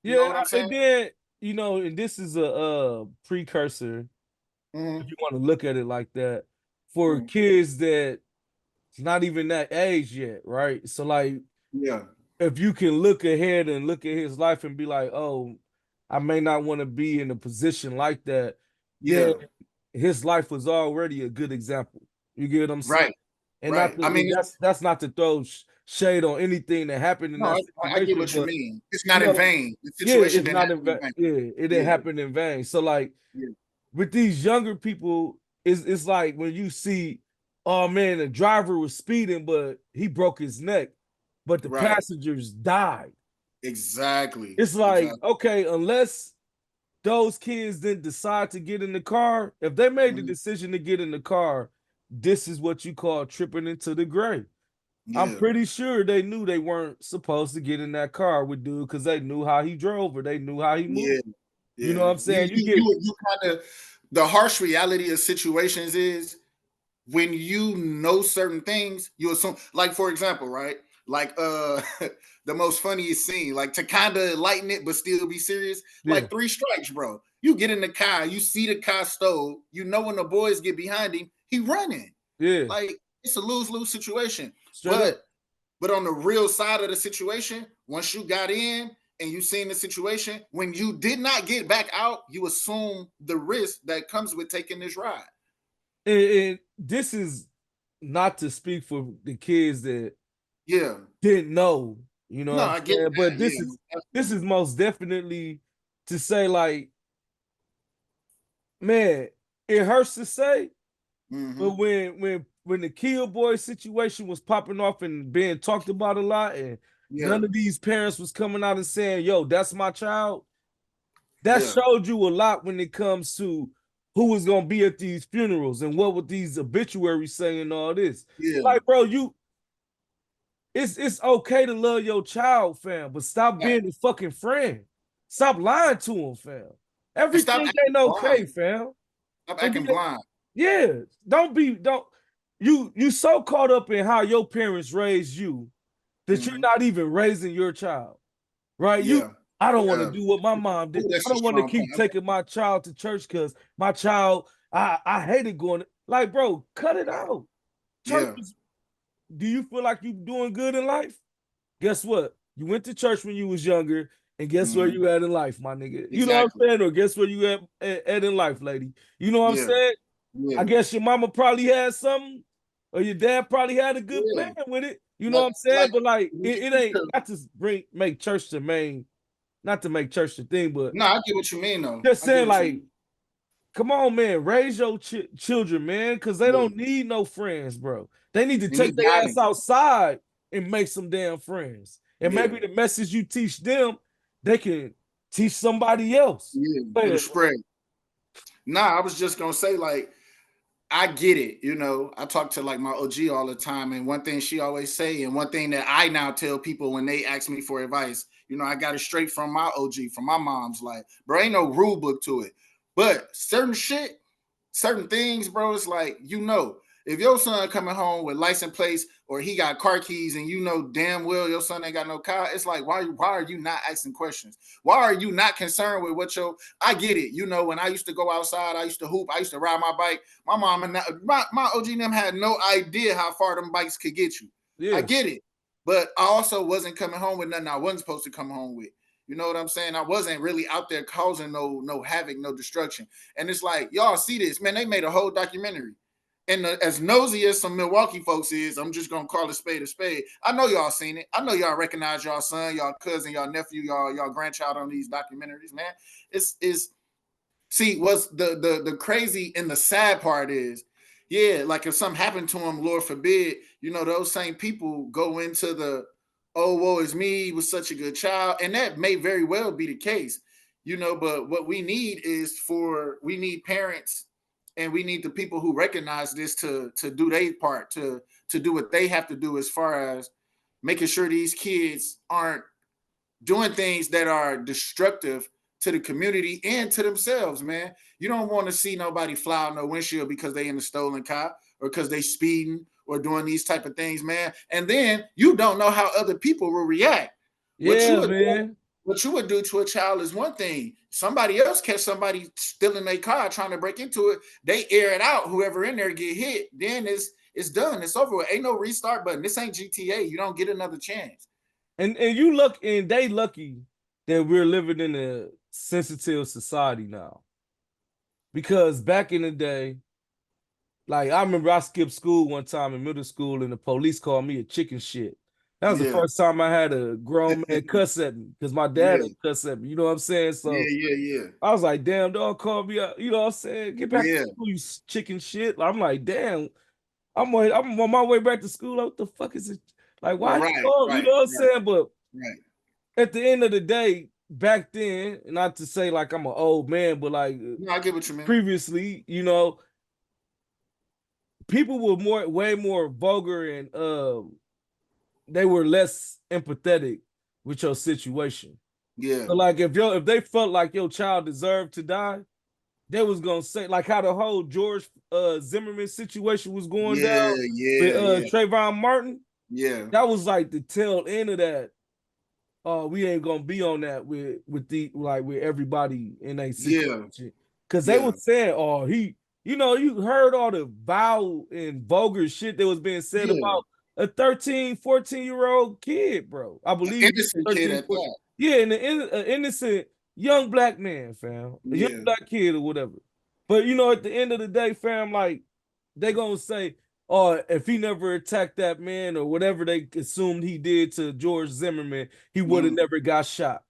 You know what I'm saying? And then, and this is a precursor, if you want to look at it like that, for kids that not even that age yet, right? So like, if you can look ahead and look at his life and be like, oh, I may not want to be in a position like that. Then his life was already a good example. You get what I'm saying? Right. And I mean, that's not to throw shade on anything that happened in that situation. I get what you mean. It's not in vain. The situation it's not in vain. It didn't happen in vain. So like with these younger people, it's like when you see, oh man, the driver was speeding, but he broke his neck, but the passengers died. Exactly. It's like, okay, unless those kids didn't decide to get in the car, if they made the decision to get in the car, this is what you call tripping into the gray. I'm pretty sure they knew they weren't supposed to get in that car with dude because they knew how he drove or they knew how he moved. You know what I'm saying? You kind of, the harsh reality of situations is when you know certain things, you assume, like, for example, right? Like the most funniest scene, like to kind of lighten it but still be serious, like 3 strikes, bro. You get in the car, you see the car stole, when the boys get behind him, he running. Like it's a lose-lose situation. But on the real side of the situation, once you got in and you seen the situation, when you did not get back out, you assume the risk that comes with taking this ride. And this is not to speak for the kids that didn't know, I get that, but this is most definitely to say, like, man, it hurts to say, but when the Kill Boy situation was popping off and being talked about a lot, and none of these parents was coming out and saying, yo, that's my child, that showed you a lot when it comes to who was gonna be at these funerals and what were these obituaries saying and all this. Like, bro, it's okay to love your child, fam, but stop being a fucking friend. Stop lying to him, fam. Everything ain't okay, fam. Stop acting blind. Yeah, you so caught up in how your parents raised you that you're not even raising your child, right? I don't want to do what my mom did. I don't want to keep taking my child to church because my child, I hated going. Like, bro, cut it out. Church do you feel like you're doing good in life? Guess what? You went to church when you was younger, and guess where you at in life, my nigga? You know what I'm saying? Or guess where you at in life, lady? You know what I'm saying? I guess your mama probably had something, or your dad probably had a good plan with it. You know what I'm saying? like But like it ain't not to make church the main, not to make church the thing, but no, I get what you mean though. just I get saying what you like, mean. come on, man, raise your children, man, because they Yeah. don't need no friends, bro. They need to And take you their got ass it. outside and make some damn friends. And Yeah. maybe the message you teach them, they can teach somebody else. Yeah. Go It'll ahead, bro. spread. Nah, I was just gonna say, like, I get it. I talk to like my OG all the time, and one thing she always say, and one thing that I now tell people when they ask me for advice, I got it straight from my OG, from my mom's. Like, bro, ain't no rule book to it, but certain things, bro, it's like, if your son coming home with license plates or he got car keys and damn well your son ain't got no car, it's like, why are you not asking questions? Why are you not concerned with I get it. When I used to go outside, I used to hoop, I used to ride my bike. My mom and my OG and them had no idea how far them bikes could get you. I Yeah. get it. But I also wasn't coming home with nothing I wasn't supposed to come home with. You know what I'm saying? I wasn't really out there causing no havoc, no destruction. And it's like, y'all see this, man, they made a whole documentary. And as nosy as some Milwaukee folks is, I'm just gonna call a spade a spade. I know y'all seen it. I know y'all recognize y'all son, y'all cousin, y'all nephew, y'all grandchild on these documentaries, man. It's see what's the crazy and the sad part is, yeah, like if something happened to him, Lord forbid, those same people go into the, oh, woe is me, he was such a good child, and that may very well be the case, but what we need we need parents, and we need the people who recognize this to do their part, to do what they have to do as far as making sure these kids aren't doing things that are destructive to the community and to themselves, man. You don't want to see nobody fly out no windshield because they in a stolen car or because they speeding or doing these type of things, man. And then you don't know how other people will react. What you Yeah, would do, man. what you would do to a child is one thing. Somebody else catch somebody stealing their car trying to break into it. They air it out. Whoever in there get hit. Then it's done. It's over with. Ain't no restart button. This ain't GTA. You don't get another chance. And you look and they lucky that we're living in a sensitive society now. Because back in the day, like I remember I skipped school one time in middle school and the police called me a chicken shit. That was the Yeah. first time I had a grown man cuss at me because my dad Yeah. ain't cuss at me. You know what I'm saying? So Yeah. I was like, damn, dog called me out. You know what I'm saying? Get back to Yeah. school, you chicken shit. I'm like, damn, I'm on my way back to school. Like, what the fuck is it? Like, why you Right, call? You right, know what I'm right, saying? But right. at the end of the day, back then, not to say like I'm an old man, but like No, I get what you mean. previously, people were way more vulgar and they were less empathetic with your situation. Yeah. So like if they felt like your child deserved to die, they was gonna say like how the whole George Zimmerman situation was going down Yeah, with yeah, yeah, Trayvon Martin. yeah, That was like the tail end of that. We ain't gonna be on that with everybody in a yeah, situation. Cause they yeah, was saying, oh, you heard all the vile and vulgar shit that was being said yeah. about a 13, 14-year-old kid, bro. I believe Innocent kid 13, at 14. that. Yeah, and an innocent young black man, fam. A young Yeah, black kid or whatever. But at the end of the day, fam, like they gonna say, or if he never attacked that man or whatever they assumed he did to George Zimmerman, he would have mhm. never got shot.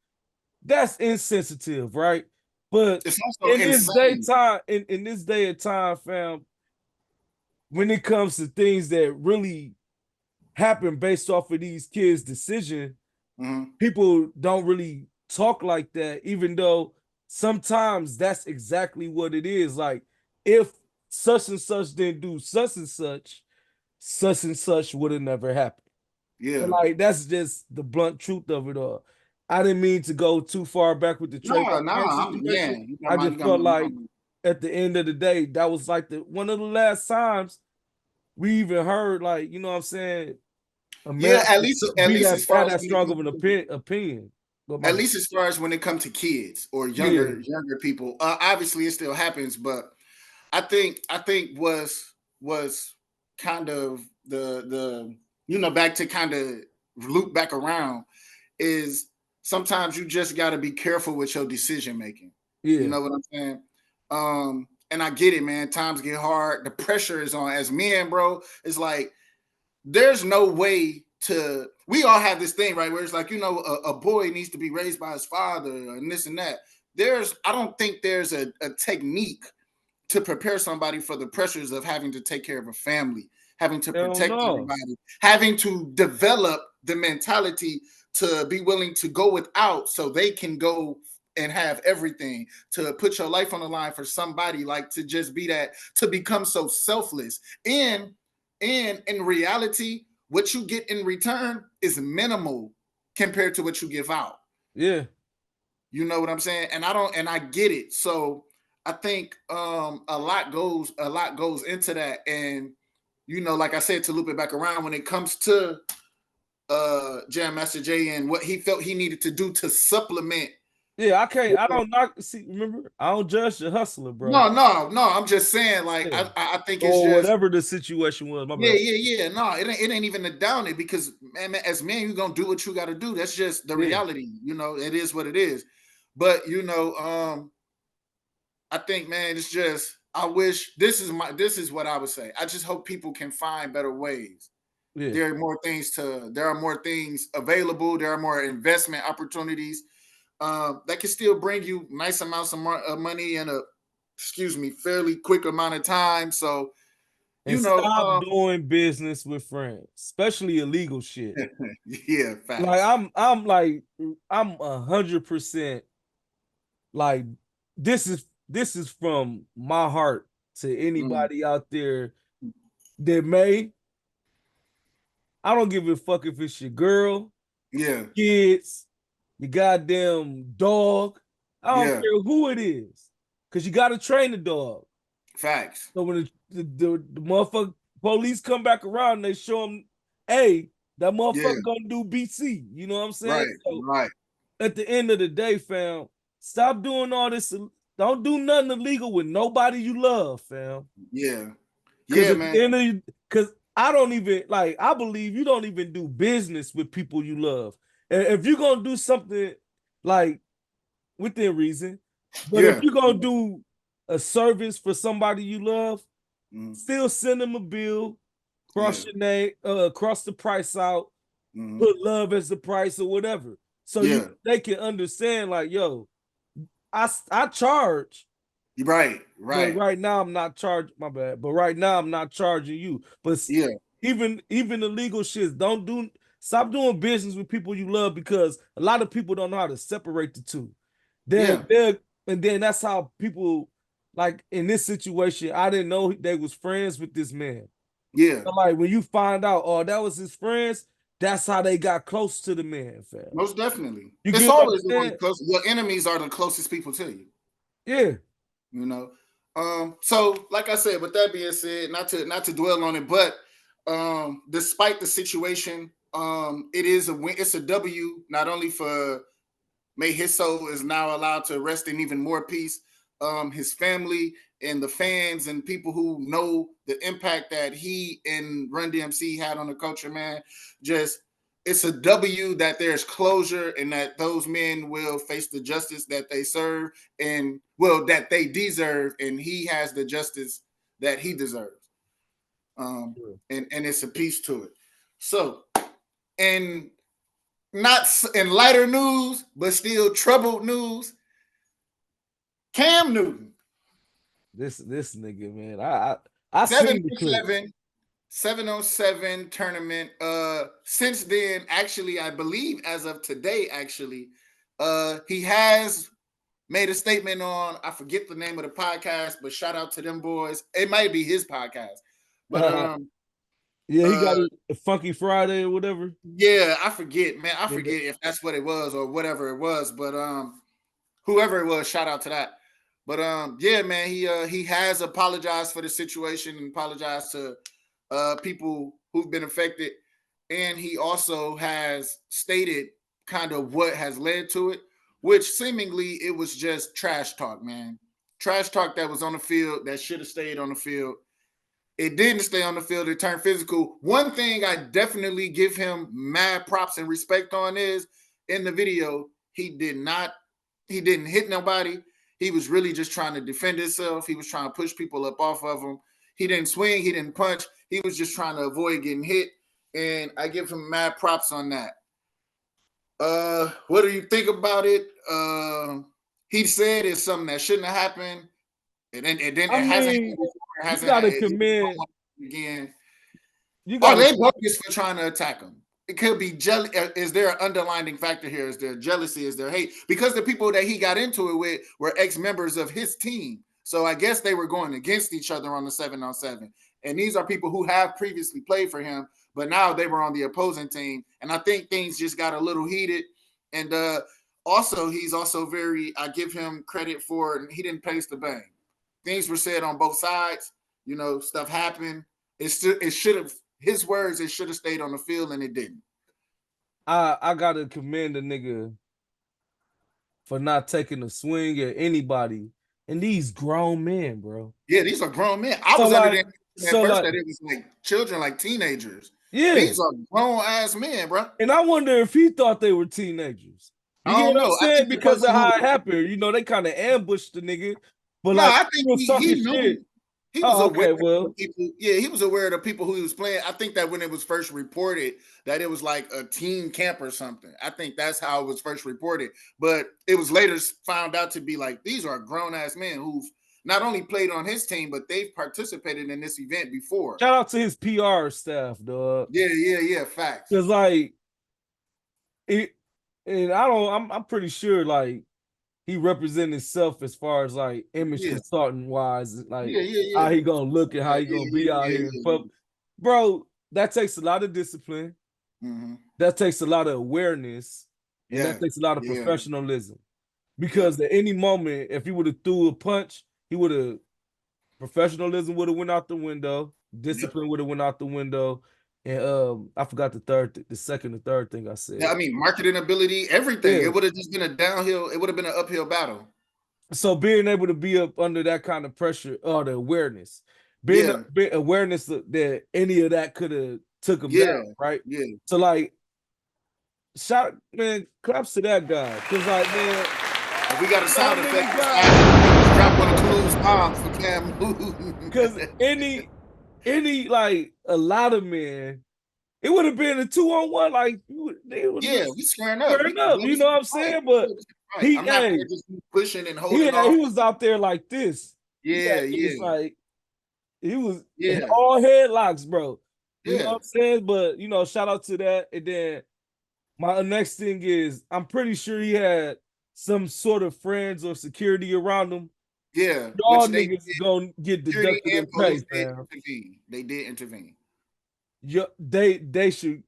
That's insensitive, right? But It's also in this day insane. time, in this day of time, fam, when it comes to things that really happen based off of these kids' decision, Mhm. people don't really talk like that, even though sometimes that's exactly what it is. Like, if such and such didn't do such and such would have never happened. And Yeah. like that's just the blunt truth of it all. I didn't mean to go too far back with the Trayvon No, no, Martin yeah. situation. You got I my, you just got my, felt you got like my. at the end of the day, that was like the one of the last times we even heard, like, you know what I'm saying, Yeah, America at least as far had as that when it strong of comes an to, opinion. But at least as far as when it comes to kids or yeah, younger people. Obviously, it still happens, but I think was kind of the back to kind of loop back around is sometimes you just got to be careful with your decision making. You yeah, know what I'm saying? And I get it, man. Times get hard. The pressure is on. As men, bro, it's like there's no way we all have this thing, right, where it's like, a boy needs to be raised by his father and this and that. I don't think there's a technique to prepare somebody for the pressures of having to take care of a family, having to protect everybody, having to develop the mentality to be willing to go without so they can go and have everything, to put your life on the line for somebody, like to just be that, to become so selfless. And in reality, what you get in return is minimal compared to what you give out. Yeah. You know what I'm saying? And I get it. So I think a lot goes into that. And like I said, to loop it back around, when it comes to Jam Master Jay and what he felt he needed to do to supplement. Yeah, I don't knock. See, remember, I don't judge the hustler, bro. No. I'm just saying, like, yeah. I think it's or just whatever the situation was. My bad. Yeah. No, it ain't even a down it, because man, as men, you're gonna do what you got to do. That's just the reality. It is what it is. But I think, man, it's just, I wish, this is what I would say. I just hope people can find better ways. Yeah. There are more things available. There are more investment opportunities that can still bring you nice amounts of money in a fairly quick amount of time. So, stop doing business with friends, especially illegal shit. Yeah, facts. Like I'm 100% like, this is from my heart to anybody out there that I don't give a fuck if it's your girl, kids, your goddamn dog. I don't care who it is, because you got to train the dog. Facts. So when the motherfucker police come back around, they show them, hey, that motherfucker gonna do BC. You know what I'm saying? Right. At the end of the day, fam, stop doing all this. Don't do nothing illegal with nobody you love, fam. Yeah, man. Because I don't even, like, I believe you don't even do business with people you love. And if you're gonna do something, like, within reason, but if you're gonna do a service for somebody you love, still send them a bill, cross your name, cross the price out, put love as the price or whatever. So they can understand, like, yo, I charge. Right. But right now I'm not charging, my bad. But right now I'm not charging you. But even the legal shit, stop doing business with people you love, because a lot of people don't know how to separate the two. And then that's how people, like, in this situation, I didn't know they was friends with this man. Yeah. So, like, when you find out, oh, that was his friends, that's how they got close to the man, fam. Most definitely. It's always the one close. Your enemies are the closest people to you. Yeah. So like I said, with that being said, not to dwell on it, but despite the situation, it is a win. It's a W, not only for May his soul is now allowed to rest in even more peace. His family and the fans and people who know the impact that he and Run DMC had on the culture, man. Just, it's a W that there's closure and that those men will face the justice that they serve and that they deserve, and he has the justice that he deserves. And it's a piece to it. So, and not in lighter news, but still troubled news, Cam Newton. This nigga, man. I 7-on-7 tournament. Since then, actually, I believe as of today, he has made a statement on, I forget the name of the podcast, but shout out to them boys. It might be his podcast. But he got a Funky Friday or whatever. Yeah, I forget, man. I forget if that's what it was or whatever it was. But whoever it was, shout out to that. But yeah, man, he has apologized for the situation and apologized to people who've been affected, and he also has stated kind of what has led to it, which seemingly it was just trash talk, man. Trash talk that was on the field that should have stayed on the field. It didn't stay on the field. It turned physical. One thing I definitely give him mad props and respect on is, in the video, he didn't hit nobody. He was really just trying to defend himself. He was trying to push people up off of him. He didn't swing. He didn't punch. He was just trying to avoid getting hit. and I give him mad props on that. What do you think about it? He said it's something that shouldn't have happened, and then it I hasn't happened mean, before. It you hasn't gotta happened commend. again. You Are gotta. they bogus for trying to attack him? It could be jealous. Is there an underlining factor here? Is there jealousy? Is there hate? Because the people that he got into it with were ex-members of his team. So I guess they were going against each other on the 7-on-7. And these are people who have previously played for him, but now they were on the opposing team. And I think things just got a little heated. And also, he's also I give him credit for, he didn't pace the bang. Things were said on both sides. You know, stuff happened. It should have, his words, it should have stayed on the field, and it didn't. I gotta commend the nigga for not taking a swing at anybody. And these grown men, bro. Yeah, these are grown men. I So was under like, that first that it was like children, like teenagers. yeah. These are grown ass men, bro. And I wonder if he thought they were teenagers. You I get don't what I'm know. I saying? think the Because of person how who, it happened. You know, they kind of ambushed the nigga. But no, like, I he think was talking he shit. knew. He was Oh, aware okay, of the well. people. Yeah, he was aware of the people who he was playing. I think that when it was first reported that it was like a teen camp or something. I think that's how it was first reported. But it was later found out to be like, these are grown ass men who've not only played on his team, but they've participated in this event before. Shout out to his PR staff, dog. Yeah. Facts. Because like it, and I'm pretty sure like he represented himself as far as like image consultant wise, like how he gonna look and how he gonna be out here in public. Bro, that takes a lot of discipline. Mm-hmm. That takes a lot of awareness, and that takes a lot of professionalism. Because at any moment, if he would have threw a punch, he would have professionalism would have went out the window, discipline would have went out the window, and I forgot the second or third thing I said. Yeah, I mean, marketing ability, everything. It would have just been a downhill. It would have been an uphill battle. So being able to be up under that kind of pressure, or the awareness, awareness that any of that could have took him down, right? Yeah. So like, shout, man, claps to that guy, because like, man, if we got a sound effect, drop one of Clue's bombs for Cam Newton. Because any like a lot of men, it would have been a 2-on-1. Like we squaring up. You know what I'm saying? But I'm not gonna just be pushing and holding off. He was out there like this. It's like he was all headlocks, bro. You know what I'm saying? But you know, shout out to that. And then my next thing is, I'm pretty sure he had some sort of friends or security around him. Yeah, y'all niggas gonna get deducted in pay, fam. They did intervene. Yeah, they should,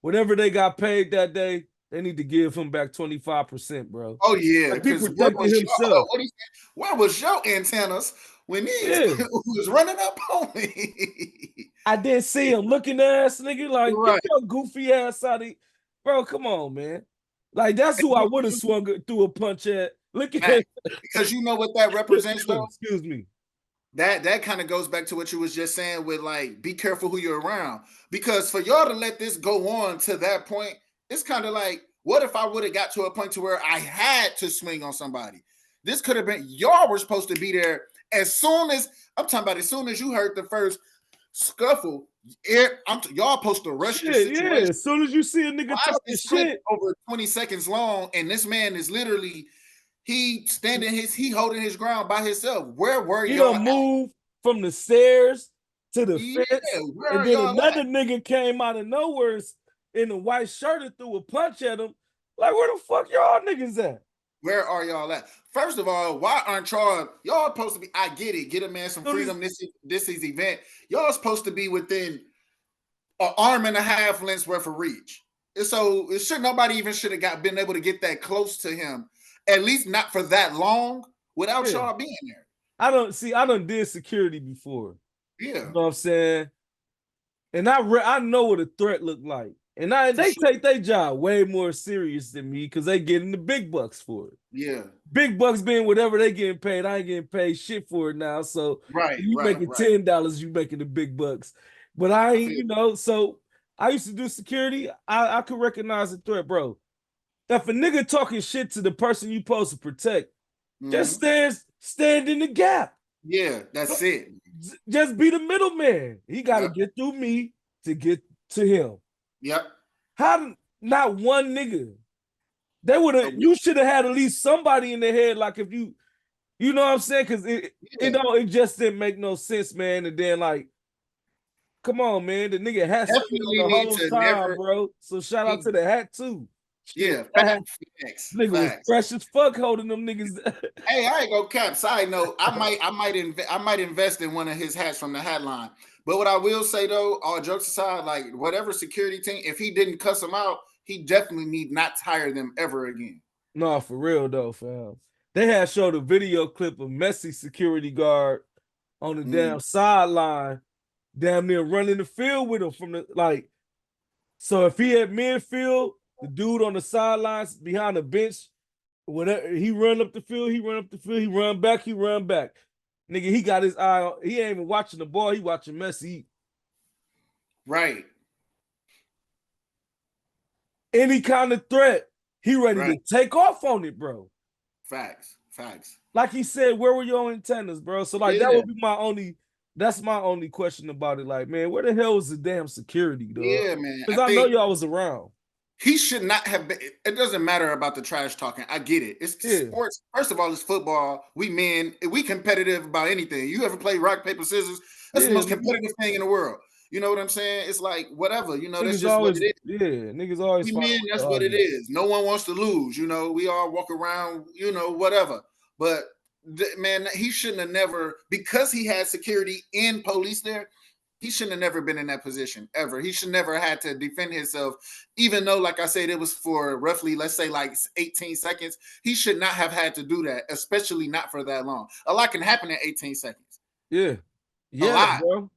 whatever they got paid that day, they need to give him back 25%, bro. Oh yeah, like, he protected himself. Where was your antennas when he was running up on me? I didn't see him looking ass nigga, like get your goofy ass out of here. Bro, come on, man. Like that's who I would have swung through a punch at. Look at because you know what that represents, though. Excuse me. That kind of goes back to what you was just saying with like, be careful who you're around. Because for y'all to let this go on to that point, it's kind of like, what if I would have got to a point to where I had to swing on somebody? This could have been, y'all were supposed to be there as soon as you heard the first scuffle. Y'all supposed to rush the situation. Yeah, as soon as you see a nigga talking shit over 20 seconds long, and this man is literally he holding his ground by himself. Where were y'all? He move from the stairs to the fence, and then another nigga came out of nowhere in a white shirt and threw a punch at him. Like, where the fuck y'all niggas at? Where are y'all at? First of all, why aren't y'all supposed to be? I get it. Get a man some freedom. This is event. Y'all supposed to be within an arm and a half lengths worth of reach. So nobody even should have been able to get that close to him. At least not for that long without y'all being there. I done did security before. Yeah. You know what I'm saying? And I know what a threat looked like. And they take their job way more serious than me because they getting the big bucks for it. Yeah. Big bucks being whatever they getting paid. I ain't getting paid shit for it now. So you making $10, you making the big bucks. But I ain't, so I used to do security. I could recognize the threat, bro. If a nigga talking shit to the person you supposed to protect, just stand in the gap. Yeah, that's it. Just be the middleman. He got to get through me to get to him. Yep. How not one nigga? They would have. You should have had at least somebody in their head. Like if you know what I'm saying? Because it just didn't make no sense, man. And then like, come on, man, the nigga had on the whole time, bro. So shout out to the hat too. Yeah, facts. Nigga was fresh as fuck holding them niggas. Hey, I ain't gonna cap. Side note, I might invest in one of his hats from the hat line. But what I will say though, all jokes aside, like whatever security team, if he didn't cuss them out, he definitely need not to hire them ever again. No, for real though, fam. They had showed a video clip of Messi security guard on the damn sideline, damn near running the field with him from the like. So if he at midfield, the dude on the sidelines behind the bench, whatever he run up the field, he run back. Nigga, he got his eye on, he ain't even watching the ball, he watching Messi. Right. Any kind of threat, he ready to take off on it, bro. Facts. Like he said, where were your antennas, bro? So like that would be that's my only question about it. Like, man, where the hell was the damn security, dog? Yeah, man. Because I know y'all was around. He should not have been. It doesn't matter about the trash talking. I get it. It's sports. First of all, it's football. We men, we competitive about anything. You ever play rock, paper, scissors? That's the most competitive thing in the world. You know what I'm saying? It's like whatever. You know, that's just what it is. Yeah, niggas always. We men, that's what it is. No one wants to lose. You know, we all walk around. You know, whatever. But man, he shouldn't have never, because he had security and police there. He shouldn't have never been in that position ever. He should never had to defend himself, even though, like I said, it was for roughly, let's say, like 18 seconds. He should not have had to do that, especially not for that long. A lot can happen in 18 seconds. Yeah, bro.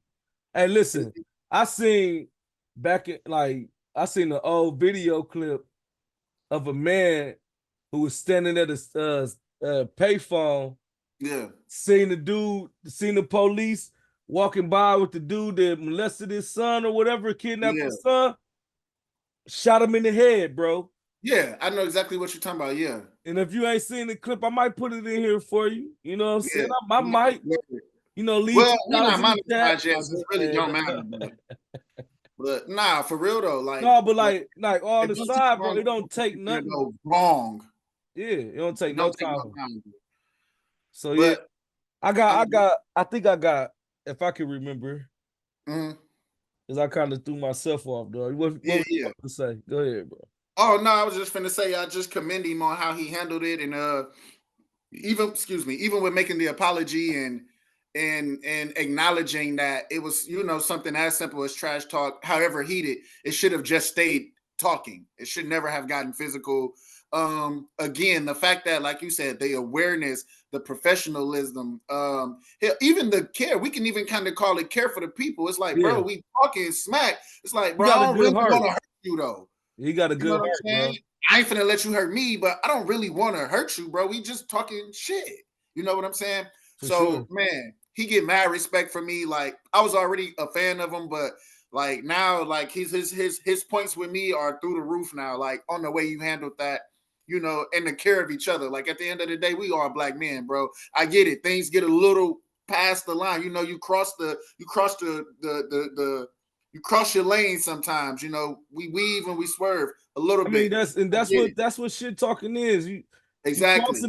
Hey, listen, I seen the old video clip of a man who was standing at a payphone. Yeah, seen the police walking by with the dude that molested his son or whatever, kidnapped his son, shot him in the head, bro. Yeah, I know exactly what you're talking about. Yeah. And if you ain't seen the clip, I might put it in here for you. You know what I'm saying? I might, leave. Well, we're not monetized yet, so it really don't matter. But nah, for real though, like no, but like on the side, bro, it don't take nothing. Go wrong. Yeah, it don't take no time. So yeah, I think I got, if I can remember, because I kind of threw myself off, though. What you to say? Go ahead, bro. Oh no, I was just finna say I just commend him on how he handled it, and even with making the apology and acknowledging that it was something as simple as trash talk, however heated, it should have just stayed talking. It should never have gotten physical. Again, the fact that, like you said, the awareness, the professionalism, even the care, we can even kind of call it care for the people. It's like, bro, we talking smack. It's like, bro, I don't really want to hurt you though. You got a good heart, bro. I ain't finna let you hurt me, but I don't really want to hurt you, bro. We just talking shit. You know what I'm saying? Man, he get mad respect for me. Like, I was already a fan of him, but like now, like his points with me are through the roof now. Like on the way you handled that, and the care of each other. Like at the end of the day, we are black men, bro. I get it. Things get a little past the line. You cross your lane sometimes. We weave and we swerve a little bit. That's what shit talking is. Exactly.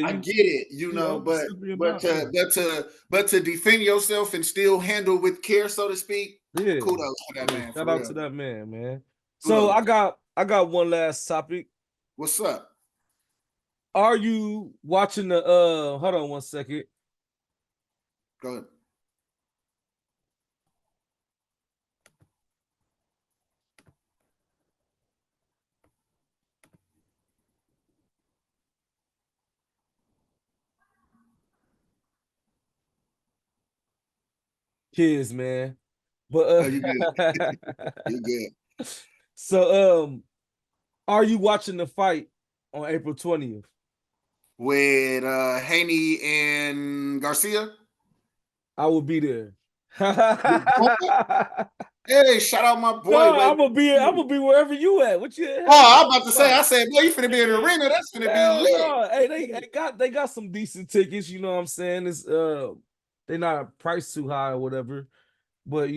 I get it, but to defend yourself and still handle with care, so to speak. Kudos to that man. Shout out to that man. So I got one last topic. What's up? Are you watching the hold on one second. Go ahead. Kids, man. But you good. You good. So are you watching the fight on April 20th? With Haney and Garcia? I will be there. Hey, shout out my boy. No, I'm gonna be wherever you at. What you? I'm about to say. I said, boy, you finna be in the arena. That's finna be lit. No. Hey, they got some decent tickets. You know what I'm saying? It's they're not priced too high or whatever, but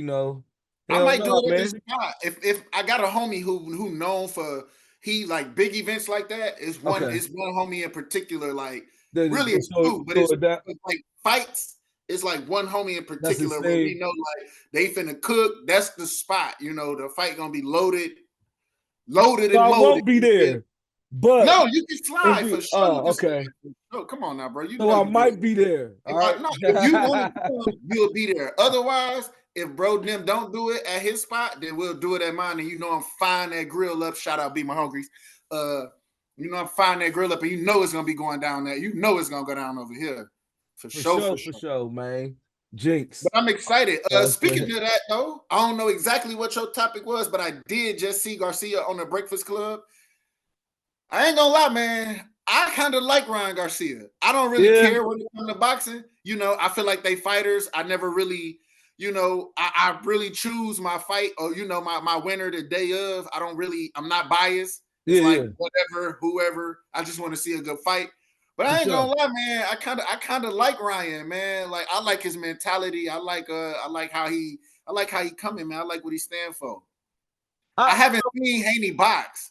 I might do it at this spot. If I got a homie who known for he like big events like that, it's one homie in particular, like really it's two, but it's like fights. It's like one homie in particular where we know like they finna cook. That's the spot, the fight gonna be loaded and I loaded. Won't be there. But no, you can slide for sure. Oh, okay. Oh, come on now, bro. You so I might be there. All right. No, if you want to, you'll be there. Otherwise, if bro them don't do it at his spot, then we'll do it at mine. And I'm firing that grill up. Shout out, Be My Hungries. I'm firing that grill up, and it's gonna be going down there. It's gonna go down over here. For sure, man. Jinx. But I'm excited. Speaking of that, though, I don't know exactly what your topic was, but I did just see Garcia on the Breakfast Club. I ain't gonna lie, man. I kind of like Ryan Garcia. I don't really care when it comes to boxing. I feel like they fighters. I never really, I really choose my fight or, my winner the day of. I'm not biased. It's whatever, whoever. I just want to see a good fight. But I ain't gonna lie, man. I kind of like Ryan, man. Like I like his mentality. I like how he coming, man. I like what he stand for. I haven't seen Haney box.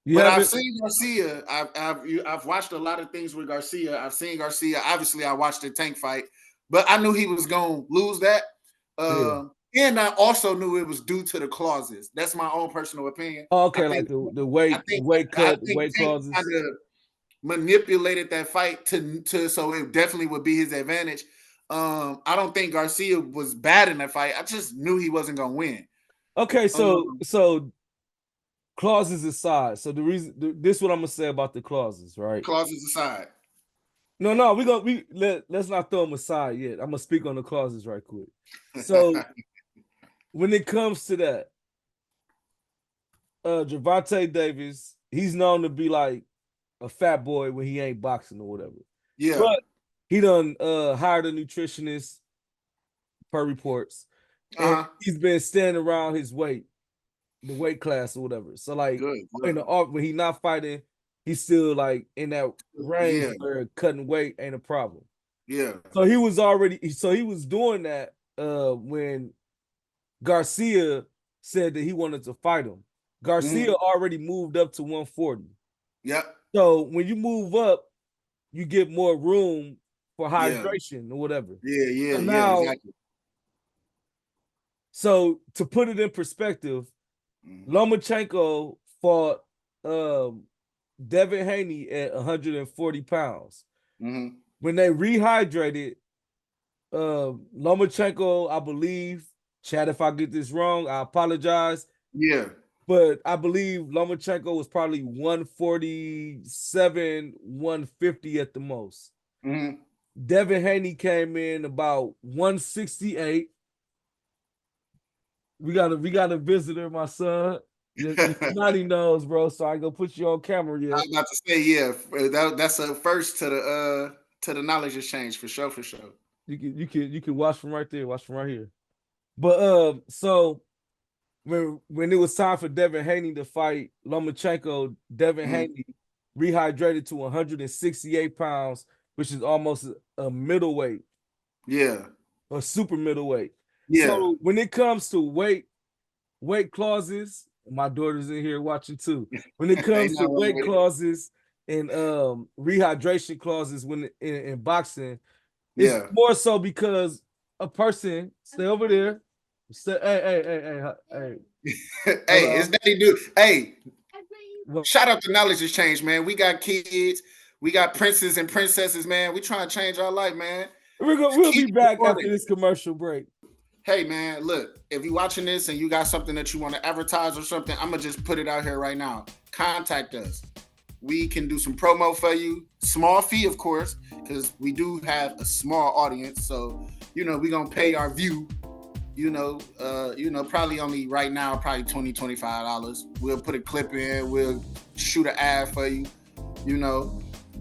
But I've seen Garcia. I've watched a lot of things with Garcia. I've seen Garcia. Obviously, I watched the Tank fight, but I knew he was going to lose that. And I also knew it was due to the clauses. That's my own personal opinion. Oh, okay, like the weight clauses. Kind of manipulated that fight to so it definitely would be his advantage. I don't think Garcia was bad in that fight. I just knew he wasn't going to win. Okay, so clauses aside, so the reason this is what I'm gonna say about the clauses, right? Clauses aside. No, let's not throw them aside yet. I'm gonna speak on the clauses right quick. So when it comes to that, Gervonta Davis, he's known to be like a fat boy when he ain't boxing or whatever. Yeah. But he done hired a nutritionist per reports. And he's been staying around his weight. The weight class or whatever. So like when he's not fighting, he's still like in that range where cutting weight ain't a problem. Yeah. So he was doing that when Garcia said that he wanted to fight him. Garcia already moved up to 140. Yep. So when you move up, you get more room for hydration or whatever. Yeah, exactly. So to put it in perspective, Lomachenko fought Devin Haney at 140 pounds. Mm-hmm. When they rehydrated, Lomachenko, I believe, Chad, if I get this wrong, I apologize. Yeah. But I believe Lomachenko was probably 147, 150 at the most. Mm-hmm. Devin Haney came in about 168. We got a visitor, my son. Nobody knows, bro. So I go put you on camera. Yeah, I was about to say, that's a first to the knowledge exchange for sure. You can watch from right there, watch from right here. But so when it was time for Devin Haney to fight Lomachenko, Devin Haney rehydrated to 168 pounds, which is almost a middleweight. Yeah, a super middleweight. Yeah. So when it comes to weight clauses, my daughter's in here watching too. When it comes to weight clauses and rehydration clauses when in boxing, it's more so because a person stay over there. Hey. Hey, it's Daddy Dude. Hey, shout out to Knowledge Exchange, man. We got kids, we got princes and princesses, man. We trying to change our life, man. We'll be back after this commercial break. Hey, man, look, if you're watching this and you got something that you want to advertise or something, I'm going to just put it out here right now. Contact us. We can do some promo for you. Small fee, of course, because we do have a small audience. So, we're going to pay our view, probably only right now, probably $20, $25. We'll put a clip in. We'll shoot an ad for you,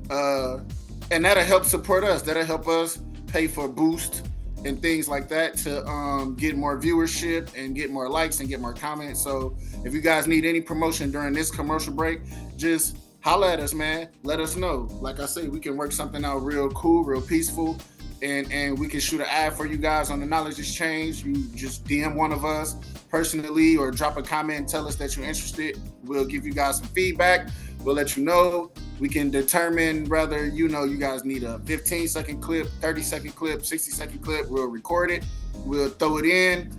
and that'll help support us. That'll help us pay for Boost and things like that to get more viewership and get more likes and get more comments. So if you guys need any promotion during this commercial break, just holla at us, man. Let us know. Like I say, we can work something out real cool, real peaceful. and we can shoot an ad for you guys on the Knowledge Exchange. You just DM one of us personally or drop a comment and tell us that you're interested. We'll give you guys some feedback. We'll let you know. We can determine whether you guys need a 15-second clip, 30-second clip, 60-second clip. We'll record it. We'll throw it in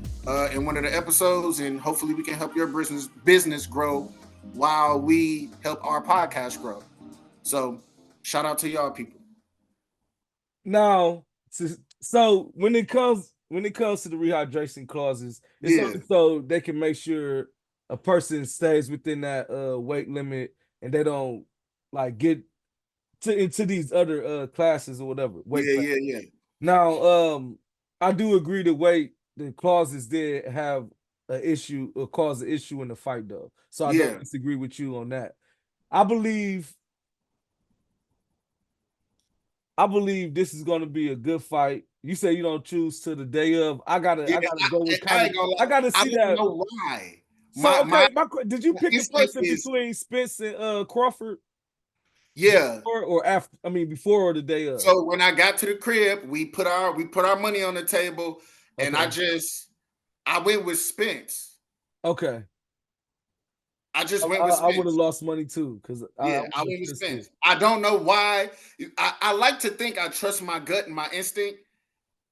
one of the episodes, and hopefully we can help your business grow while we help our podcast grow. So shout out to y'all people. Now, so when it comes to the rehydration clauses, it's only so they can make sure a person stays within that weight limit and they don't like get into these other classes or whatever. Yeah. Now, I do agree the clauses did have an issue or cause an issue in the fight though. So I don't disagree with you on that. I believe this is going to be a good fight. You say you don't choose to the day of. I gotta go with kind of. I gotta see that. I don't know why. So did you pick a person between Spence and Crawford? Yeah. Before or after? I mean, before or the day of. So when I got to the crib, we put our money on the table, and I went with Spence. Okay. I just went with Spence. I would have lost money too because I went with Spence. I don't know why. I like to think I trust my gut and my instinct,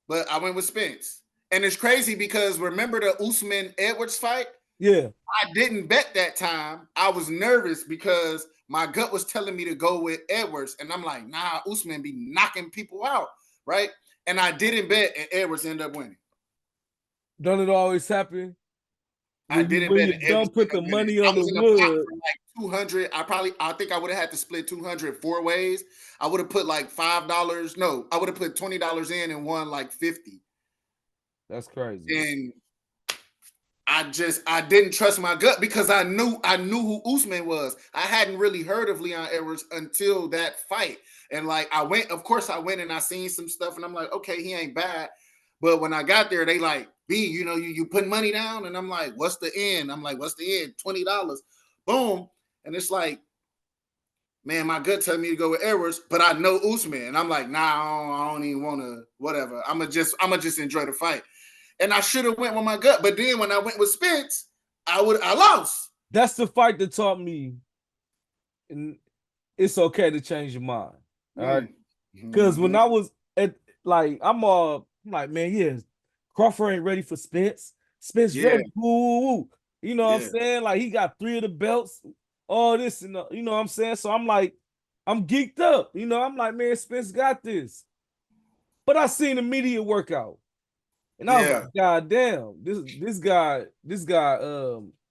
but I went with Spence. And it's crazy because remember the Usman Edwards fight? Yeah. I didn't bet that time. I was nervous because my gut was telling me to go with Edwards, and I'm like, nah, Usman be knocking people out, right? And I didn't bet, and Edwards ended up winning. Don't it always happen? I didn't bet it. Don't put the money on the wood. For like 200. I think I would have had to split 200 4 ways. I would have put like $5. No, I would have put $20 in and won like 50. That's crazy. And I didn't trust my gut because I knew who Usman was. I hadn't really heard of Leon Edwards until that fight. And like I went and I seen some stuff and I'm like, okay, he ain't bad. But when I got there, they like, B, you put money down, and I'm like, what's the end? I'm like, what's the end? $20. Boom. And it's like, man, my gut told me to go with Edwards, but I know Usman. And I'm like, nah, I don't even want to, whatever. I'ma just enjoy the fight. And I should have went with my gut. But then when I went with Spence, I lost. That's the fight that taught me, and it's okay to change your mind. All right. Because when I was at I'm like, man, yeah, Crawford ain't ready for Spence. Spence ready. Ooh. You know what I'm saying? Like he got 3 of the belts, all this, and you know what I'm saying? So I'm like, I'm geeked up. I'm like, man, Spence got this. But I seen the media workout. And I was like, God damn, this guy,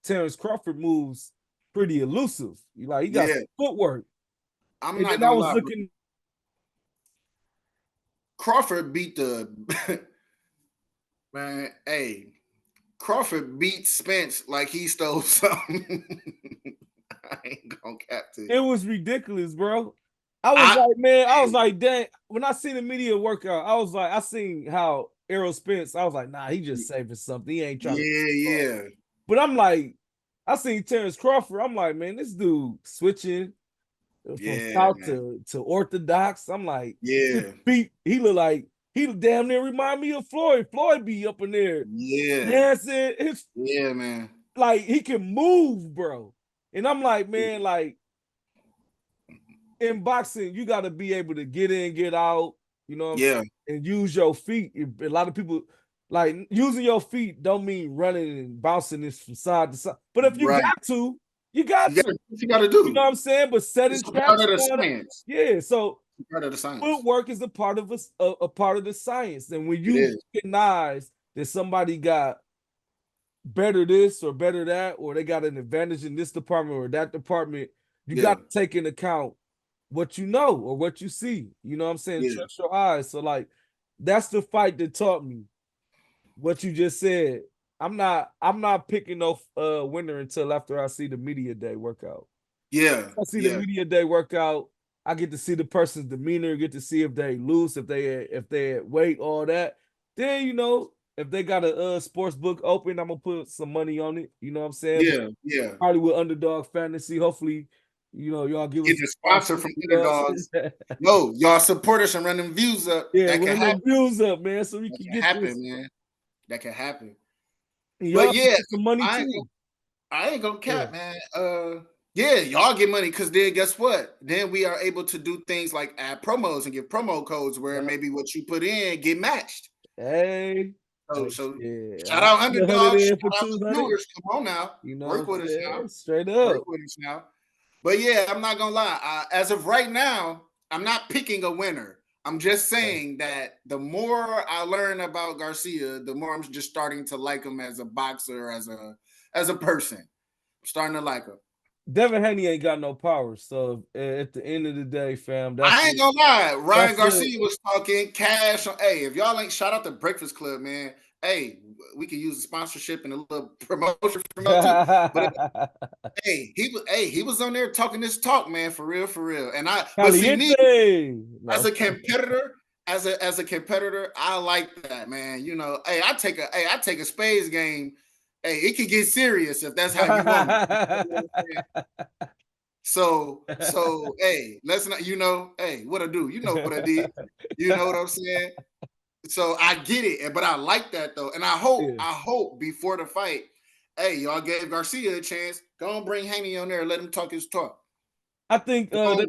Terrence Crawford moves pretty elusive. He got some footwork. I'm not gonna lie. Crawford beat the man. Hey, Crawford beat Spence like he stole something. I ain't gonna cap it. It was ridiculous, bro. I was like, dang. When I seen the media workout, I was like, I seen how Errol Spence. I was like, nah, he just saving something. He ain't trying to. Yeah. But I'm like, I seen Terrence Crawford. I'm like, man, this dude switching from South to Orthodox. I'm like, he look like he damn near remind me of Floyd. Floyd be up in there. Dancing. Man. Like he can move, bro. And I'm like, man, like in boxing, you got to be able to get in, get out, and use your feet. A lot of people like using your feet don't mean running and bouncing this from side to side. But if you got to, you got to. You got to do. You know what I'm saying? But setting traps. Part of the science. Yeah. So part of the science. Footwork is a part of a part of the science. And when you recognize that somebody got better this or better that, or they got an advantage in this department or that department, you got to take into account what you know or what you see. You know what I'm saying? Trust your eyes. So like that's the fight that taught me what you just said. I'm not picking no winner until after I see the media day workout. Yeah. I see the media day workout. I get to see the person's demeanor, get to see if they loose, if they at weight, all that. Then if they got a sports book open, I'm gonna put some money on it. You know what I'm saying? Yeah. Probably with Underdog Fantasy. Hopefully You know, y'all give us Get a sponsor from Underdogs. us. No, y'all support us and run them views up. Yeah, that can run happen. them views up, man, so we That can can get happen, this. man. That can happen. And But y'all yeah, get some money I too. ain't gonna cap, man. Yeah, y'all get money because then guess what? Then we are able to do things like add promos and give promo codes where maybe what you put in get matched. Hey. So Yeah, shout I out put 100 Underdogs, in shout for out the 200. viewers. Come on now, You know work what with I'm us now. saying? Straight Work up. with us now. But yeah, I'm not gonna lie. As of right now, I'm not picking a winner. I'm just saying that the more I learn about Garcia, the more I'm just starting to like him as a boxer, as a person. I'm starting to like him. Devin Haney ain't got no power. So at the end of the day, fam, that's I ain't gonna lie. Ryan Garcia it. was talking cash on. Hey, if y'all ain't shout out the Breakfast Club, man. Hey, we could use a sponsorship and a little promotion from them too. But he was on there talking this talk, man, for real, for real. And but see me as a competitor, as a competitor, I like that, man. You know, I take a spades game. Hey, it can get serious if that's how you want it. So, hey, let's not, hey, what I do? You know what I did. You know what I'm saying? So I get it, but I like that though. And I hope before the fight, hey, y'all gave Garcia a chance. Go and bring Haney on there and let him talk his talk. I think they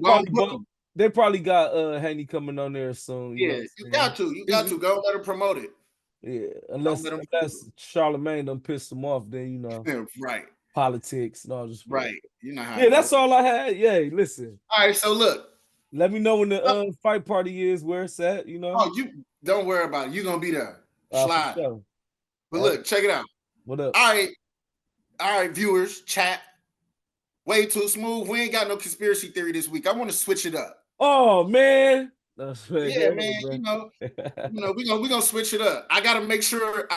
probably got Haney coming on there soon. You got to. Go let him promote it. Yeah, unless Charlemagne done pissed him off, then right. Politics and all this. Right. You know how that's all I had. Yeah, listen. All right, so look. Let me know when the fight party is, where it's at, Oh, you don't worry about it. You're gonna be there. Slide. Sure. But look, check it out. What up? All right, viewers, chat. Way too smooth. We ain't got no conspiracy theory this week. I want to switch it up. Oh man. Yeah, man. We're gonna switch it up. I gotta make sure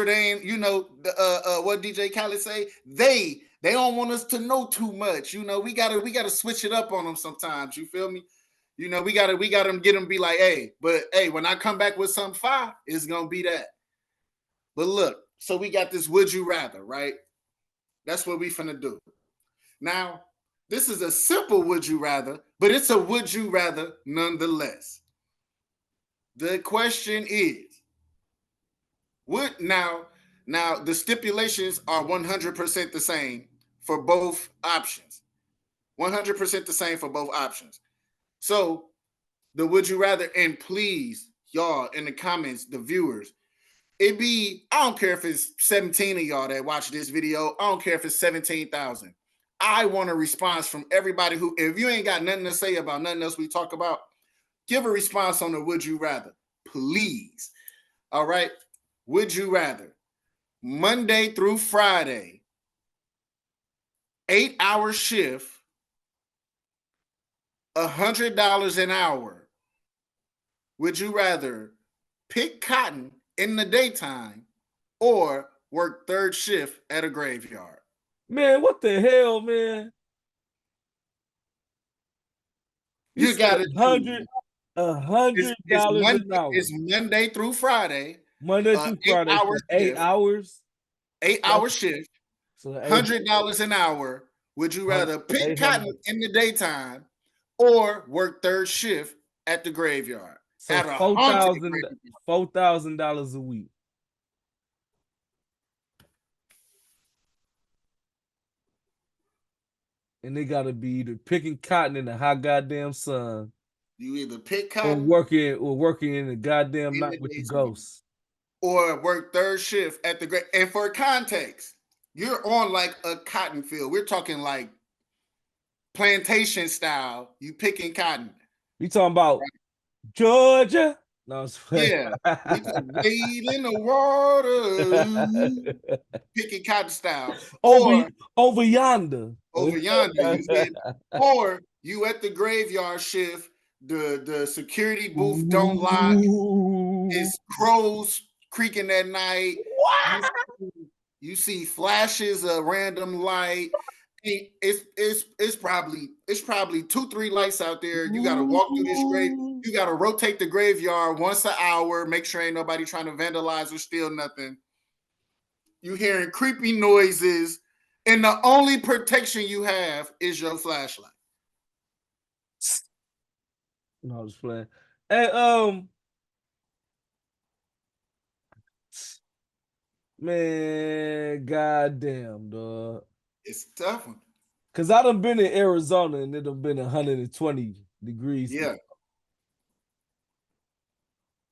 they ain't, what DJ Khaled say? They don't want us to know too much. We gotta switch it up on them sometimes. You feel me? We gotta get them be like, hey, when I come back with some fire, it's gonna be that. But look, so we got this would you rather, right? That's what we finna do. Now, this is a simple would you rather, but it's a would you rather nonetheless. The question is, now the stipulations are 100% the same for both options. 100% the same for both options. So the would you rather, and please, y'all in the comments, the viewers, I don't care if it's 17 of y'all that watch this video. I don't care if it's 17,000. I want a response from everybody who, if you ain't got nothing to say about nothing else we talk about, give a response on the would you rather, please. All right. Would you rather Monday through Friday, 8-hour shift, $100 an hour? Would you rather pick cotton in the daytime or work third shift at a graveyard? Man, what the hell, man? You got to $100 an hour. It's Monday through Friday. Monday through Friday, 8 hours. 8-hour shift. $100 an hour. Would you rather pick cotton in the daytime or work third shift at the graveyard? So $4,000 a week. And they gotta be either picking cotton in the hot goddamn sun. You either pick cotton or working in the goddamn night with the ghosts. Or work third shift at the grave. And for context, you're on like a cotton field. We're talking like plantation style. You picking cotton. You talking about Georgia? No, yeah. Wade in the water. Picking cotton style. Over yonder. Over yonder. Or you at the graveyard shift, the security booth don't lock. It's crows creaking at night. You see flashes of random light. It's probably 2-3 lights out there. You got to walk through this grave. You got to rotate the graveyard once an hour. Make sure ain't nobody trying to vandalize or steal nothing. You hearing creepy noises, and the only protection you have is your flashlight. No, I was playing. Hey, man, goddamn, dog. It's a tough one. Cause I done been in Arizona and it done been 120 degrees. Yeah.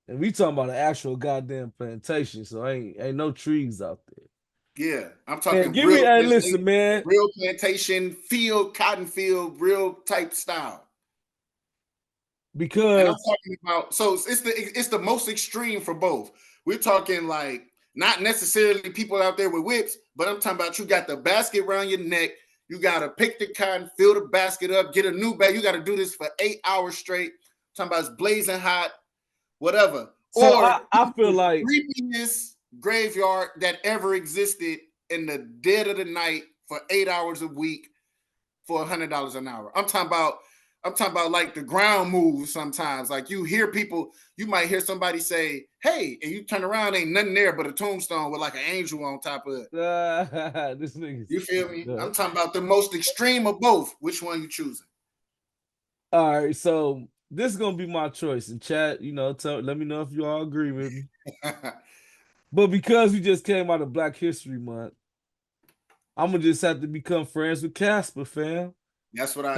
And we talking about an actual goddamn plantation, so ain't no trees out there. Yeah. I'm Man, talking give me, real, hey, listen, man. real plantation field, cotton field, real type style. And I'm Because talking about, so it's the most extreme for both. We're talking like not necessarily people out there with whips, but I'm talking about you got the basket around your neck. You gotta pick the cotton, fill the basket up, get a new bag. You gotta do this for 8 hours straight. I'm talking about it's blazing hot, whatever. so Or I feel the like creepiest graveyard that ever existed in the dead of the night for 8 hours a week for $100 an hour. I'm talking about like the ground moves sometimes. Like you hear people, you might hear somebody say, "Hey," and you turn around, ain't nothing there but a tombstone with like an angel on top of it. this nigga's You feel me? I'm talking about the most extreme of both. Which one you choosing? all right. So this is gonna be my choice. In chat, let me know if you all agree with me. But because we just came out of Black History Month, I'm gonna just have to become friends with Casper, fam. That's what I'm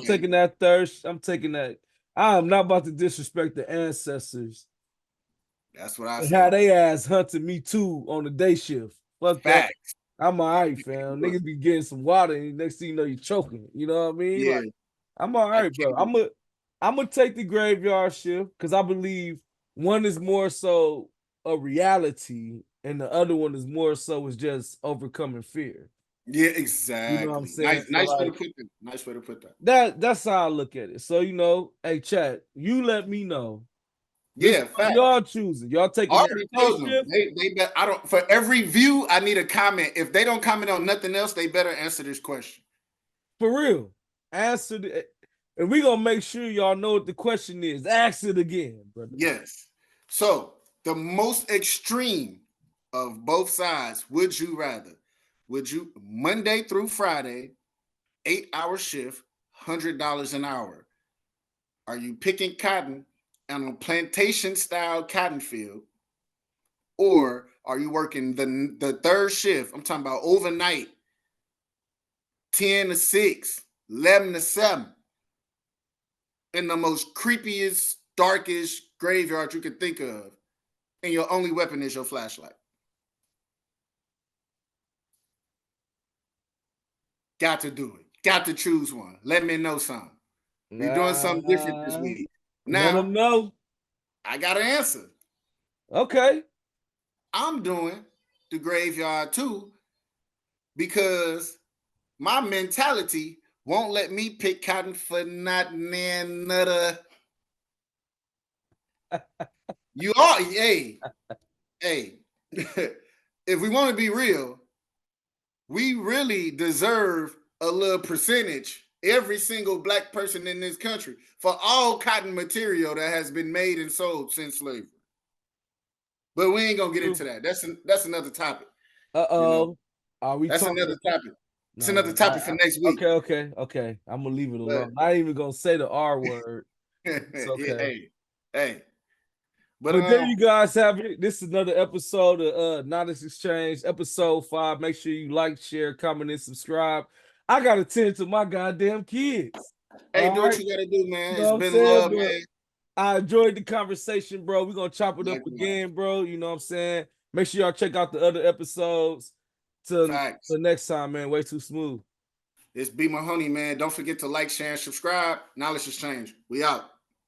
taking that thirst. I'm taking that. I am not about to disrespect the ancestors That's what I and how say. they ass hunting me too on the day shift. Fuck that. Facts. I'm all right, fam. Niggas be getting some water, and next thing you know, you're choking. You know what I mean? Yeah, Like, I'm all I right, bro. can't do it. I'm gonna take the graveyard shift because I believe one is more so a reality, and the other one is more so is just overcoming fear. Yeah, You know what I'm exactly. saying? Nice, So nice way to like put that. Nice way to put that. that's how I look at it. So hey, chat, you let me know. Which Yeah, one facts. y'all choosing? Y'all I taking that already day told them. shift? I don't, for every view, I need a comment. If they don't comment on nothing else, they better answer this question. For real. Answer the and we gonna make sure y'all know what the question is. Ask it again, brother. Yes. So the most extreme of both sides, would you rather? Would you Monday through Friday, 8 hour shift, $100 an hour? Are you picking cotton on a plantation style cotton field? Or are you working the third shift? I'm talking about overnight, 10 to 6, 11 to 7, in the most creepiest, darkest graveyard you could think of. And your only weapon is your flashlight. Got to do it. Got to choose one. Let me know something. We're doing something different this week. Let them Now, know. I got an answer. Okay. I'm doing the graveyard too because my mentality won't let me pick cotton for not another. You are, hey. If we want to be real, we really deserve a little percentage, every single black person in this country, for all cotton material that has been made and sold since slavery. But we ain't gonna get into that. That's another topic. You know, Are we that's talking? another topic. It's No, another topic for next week. okay. I'm gonna leave it But alone. I ain't even gonna say the R word. It's yeah, okay. hey. But But there you guys have it. This is another episode of Knowledge Exchange, episode 5. Make sure you like, share, comment, and subscribe. I gotta tend to my goddamn kids. hey, All do what right. you gotta do, man. You know It's what I'm been saying? love, But man. I enjoyed the conversation, bro. We're gonna chop it up Likewise. again, bro. You know what I'm saying? Make sure y'all check out the other episodes. Till Facts. the next time, man. Way too smooth. It's B Mahoney, man. Don't forget to like, share, and subscribe. Knowledge Exchange. We out.